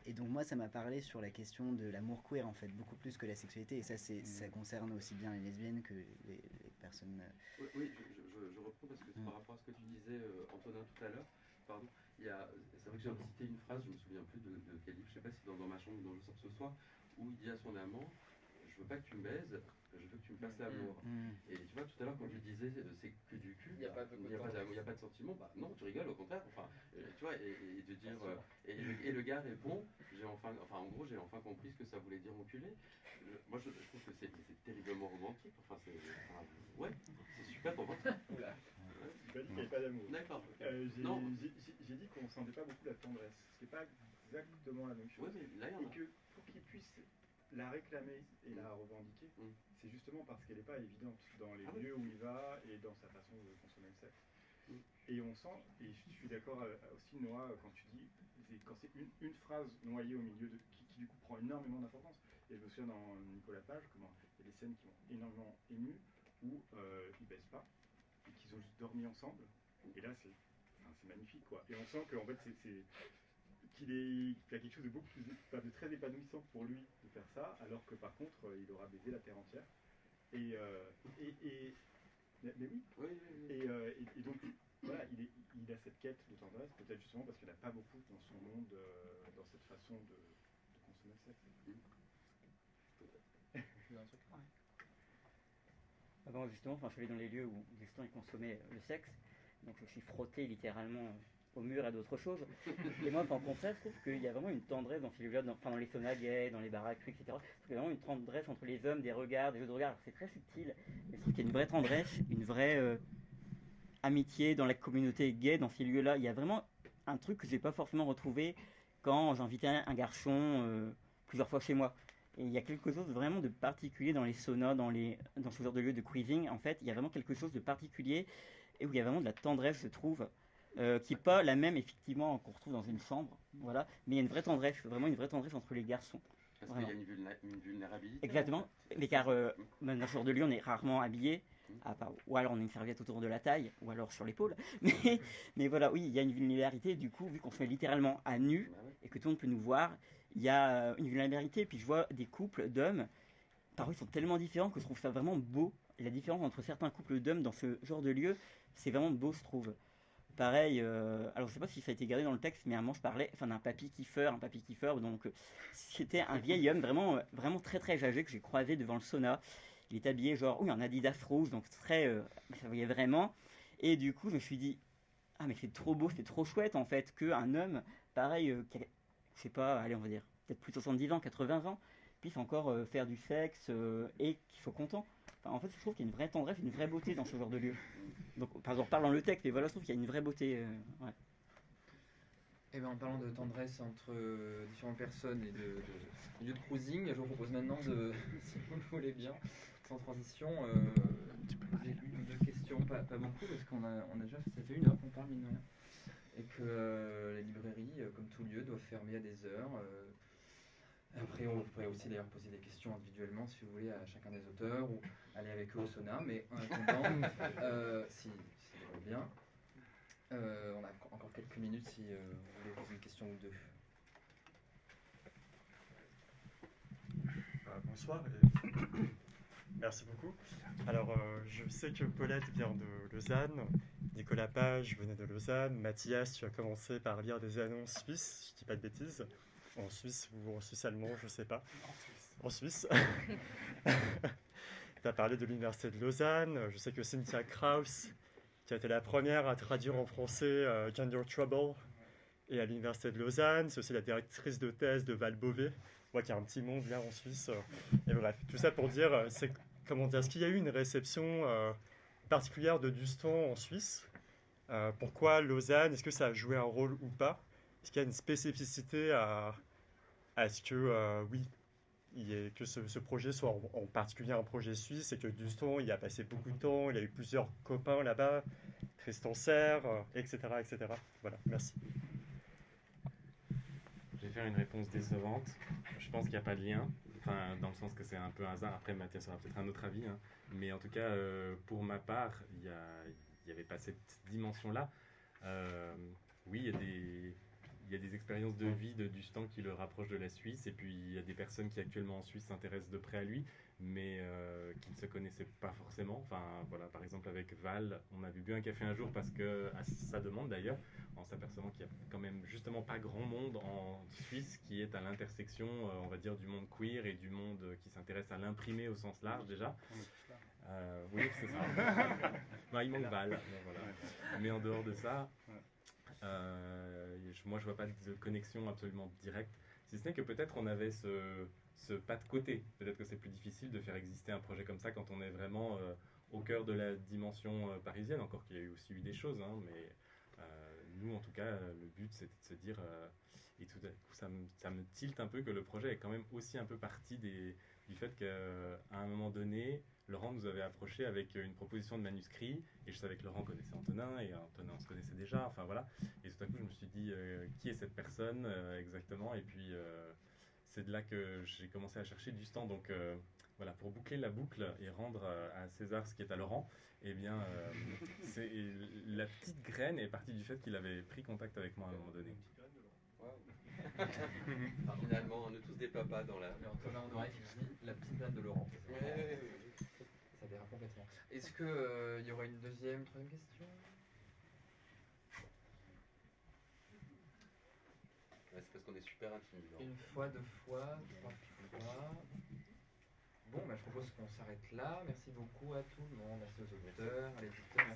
Et donc moi, ça m'a parlé sur la question de l'amour queer, en fait, beaucoup plus que la sexualité. Et ça, ça concerne aussi bien les lesbiennes que les personnes. Oui, je reprends parce que par rapport à ce que tu disais, Antonin, tout à l'heure, pardon, c'est vrai que j'ai cité une phrase, je me souviens plus de quel livre, je sais pas si dans ma chambre ou dans Je sors ce soir, où il dit à son amant, je veux pas que tu me baises, je veux que tu me fasses l'amour. Et tu vois, tout à l'heure, quand tu disais c'est que du cul, il n'y a pas de sentiment, bah non, tu rigoles, au contraire, enfin, tu vois, et de dire, et le gars répond, en gros, j'ai enfin compris ce que ça voulait dire enculé. Moi, je trouve que c'est terriblement romantique, ouais, c'est super romantique. J'ai pas dit qu'il n'y avait pas d'amour. D'accord. J'ai dit qu'on ne sentait pas beaucoup la tendresse. Ce qui n'est pas exactement la même chose. Ouais, mais là, il y en a. Et que pour qu'il puisse la réclamer et la revendiquer, c'est justement parce qu'elle n'est pas évidente dans les lieux où il va et dans sa façon de consommer le sexe. Et on sent, et je suis d'accord aussi, Noah, quand tu dis, quand c'est une phrase noyée au milieu qui du coup prend énormément d'importance. Et je me souviens dans Nicolas Page, comment il y a des scènes qui m'ont énormément ému où ils baissent pas. Et qu'ils ont juste dormi ensemble. Et là, c'est magnifique, quoi. Et on sent qu'en fait, qu'il a quelque chose de beaucoup plus, de très épanouissant pour lui de faire ça, alors que par contre, il aura baisé la terre entière. Mais oui. Et donc, voilà, il a cette quête de tendresse, peut-être justement parce qu'il n'y en a pas beaucoup dans son monde, dans cette façon de consommer le sexe. Avant, justement, je suis allé dans les lieux où Dustan il consommait le sexe, donc je me suis frotté littéralement au mur et d'autres choses. Et moi, en contraire, je trouve qu'il y a vraiment une tendresse dans ces lieux-là, dans les saunas gays, dans les baraques, etc. Je trouve qu'il y a vraiment une tendresse entre les hommes, des regards, des jeux de regard. C'est très subtil, mais je trouve qu'il y a une vraie tendresse, une vraie amitié dans la communauté gay, dans ces lieux-là. Il y a vraiment un truc que je n'ai pas forcément retrouvé quand j'invitais un garçon plusieurs fois chez moi. Et il y a quelque chose vraiment de particulier dans les saunas, dans ce genre de lieu de cruising. En fait, il y a vraiment quelque chose de particulier et où il y a vraiment de la tendresse, je trouve, qui n'est pas la même, effectivement, qu'on retrouve dans une chambre. Voilà. Mais il y a une vraie tendresse, vraiment une vraie tendresse entre les garçons. Parce Vraiment. qu'il y a une vulnérabilité. Exactement. En fait. Mais car dans ce genre de lieu, on est rarement habillé. Ou alors on a une serviette autour de la taille, ou alors sur l'épaule. Mais voilà, oui, il y a une vulnérabilité. Du coup, vu qu'on se met littéralement à nu Bah ouais. et que tout le monde peut nous voir, il y a une vulnérabilité. Puis je vois des couples d'hommes, parfois ils sont tellement différents que je trouve ça vraiment beau. Et la différence entre certains couples d'hommes dans ce genre de lieu, c'est vraiment beau, je trouve. Pareil, alors je sais pas si ça a été gardé dans le texte, mais à un moment je parlais d'un papy kiffeur, donc c'était un vieil homme vraiment très très âgé que j'ai croisé devant le sauna. Il est habillé genre, oui, en Adidas rouge, donc très, ça voyait vraiment. Et du coup, je me suis dit, ah mais c'est trop beau, c'est trop chouette en fait qu'un homme, pareil, qui a, je sais pas, allez on va dire, peut-être plus de 70 ans, 80 ans, puisse encore faire du sexe et qu'il soit content. Enfin, en fait, je trouve qu'il y a une vraie tendresse, une vraie beauté dans ce genre de lieu. Donc, par exemple, on reparle dans le texte, mais voilà, je trouve qu'il y a une vraie beauté. Ouais. Et bien, en parlant de tendresse entre différentes personnes et de lieux de cruising, je vous propose maintenant de, si vous le voulez bien, sans transition, j'ai une ou deux questions, pas beaucoup, parce qu'on a déjà, ça fait 1 heure qu'on parle, mine de rien, et que les librairies, comme tout lieu, doivent fermer à des heures. Après, vous pourrez aussi d'ailleurs poser des questions individuellement, si vous voulez, à chacun des auteurs, ou aller avec eux au sauna, mais en attendant, si ça va bien. On a encore quelques minutes si vous voulez poser une question ou deux. Bonsoir et merci beaucoup. Alors, je sais que Paulette vient de Lausanne, Nicolas Page venait de Lausanne, Mathias, tu as commencé par lire des annonces suisses, je dis pas de bêtises, en Suisse ou en Suisse allemand, je sais pas. En Suisse. Tu as parlé de l'université de Lausanne, je sais que Cynthia Kraus, qui a été la première à traduire en français Gender Trouble, et à l'université de Lausanne, c'est aussi la directrice de thèse de Val Beauvais. Je vois qu'il y a un petit monde là en Suisse. Et bref, tout ça pour dire, est-ce qu'il y a eu une réception particulière de Dustan en Suisse? Pourquoi Lausanne? Est-ce que ça a joué un rôle ou pas? Est-ce qu'il y a une spécificité à ce que, oui, que ce projet soit en particulier un projet suisse et que Dustan il a passé beaucoup de temps, il a eu plusieurs copains là-bas, Tristan Serre, etc., etc. Voilà, merci. Je vais faire une réponse décevante. Je pense qu'il n'y a pas de lien, enfin, dans le sens que c'est un peu un hasard. Après, Mathias aura peut-être un autre avis, hein. Mais en tout cas, pour ma part, il n'y avait pas cette dimension-là. Oui, il y a des expériences de vie de Dustan qui le rapprochent de la Suisse, et puis il y a des personnes qui actuellement en Suisse s'intéressent de près à lui, mais qui ne se connaissaient pas forcément. Enfin, voilà, par exemple avec Val, on a bu un café un jour parce que, à sa demande d'ailleurs, en s'apercevant qu'il n'y a quand même justement pas grand monde en Suisse qui est à l'intersection, on va dire, du monde queer et du monde qui s'intéresse à l'imprimé au sens large déjà. Oui, c'est ça. Non, il manque Val, mais voilà. Mais en dehors de ça, moi je vois pas de connexion absolument directe, si ce n'est que peut-être on avait ce pas de côté. Peut-être que c'est plus difficile de faire exister un projet comme ça quand on est vraiment au cœur de la dimension parisienne, encore qu'il y a eu aussi eu des choses, hein, mais nous en tout cas le but c'était de se dire et tout à coup ça me tilte un peu que le projet est quand même aussi un peu parti du fait qu'à un moment donné Laurent nous avait approché avec une proposition de manuscrit, et je savais que Laurent connaissait Antonin, et Antonin on se connaissait déjà, enfin voilà, et tout à coup je me suis dit qui est cette personne exactement, et puis c'est de là que j'ai commencé à chercher Dustan, donc voilà, pour boucler la boucle et rendre à César ce qui est à Laurent, eh bien la petite graine est partie du fait qu'il avait pris contact avec moi à un moment donné. Finalement, on est tous des papas dans la... Mais Antonin en oreille qui dit la petite graine de Laurent. Ça dérape complètement. Est-ce qu'il y aura une deuxième, troisième question? Ouais, c'est parce qu'on est super intimes. Une fois, 2 fois, 3 fois. Bon, je propose qu'on s'arrête là. Merci beaucoup à tout le monde. Merci aux auditeurs, à l'éditeur.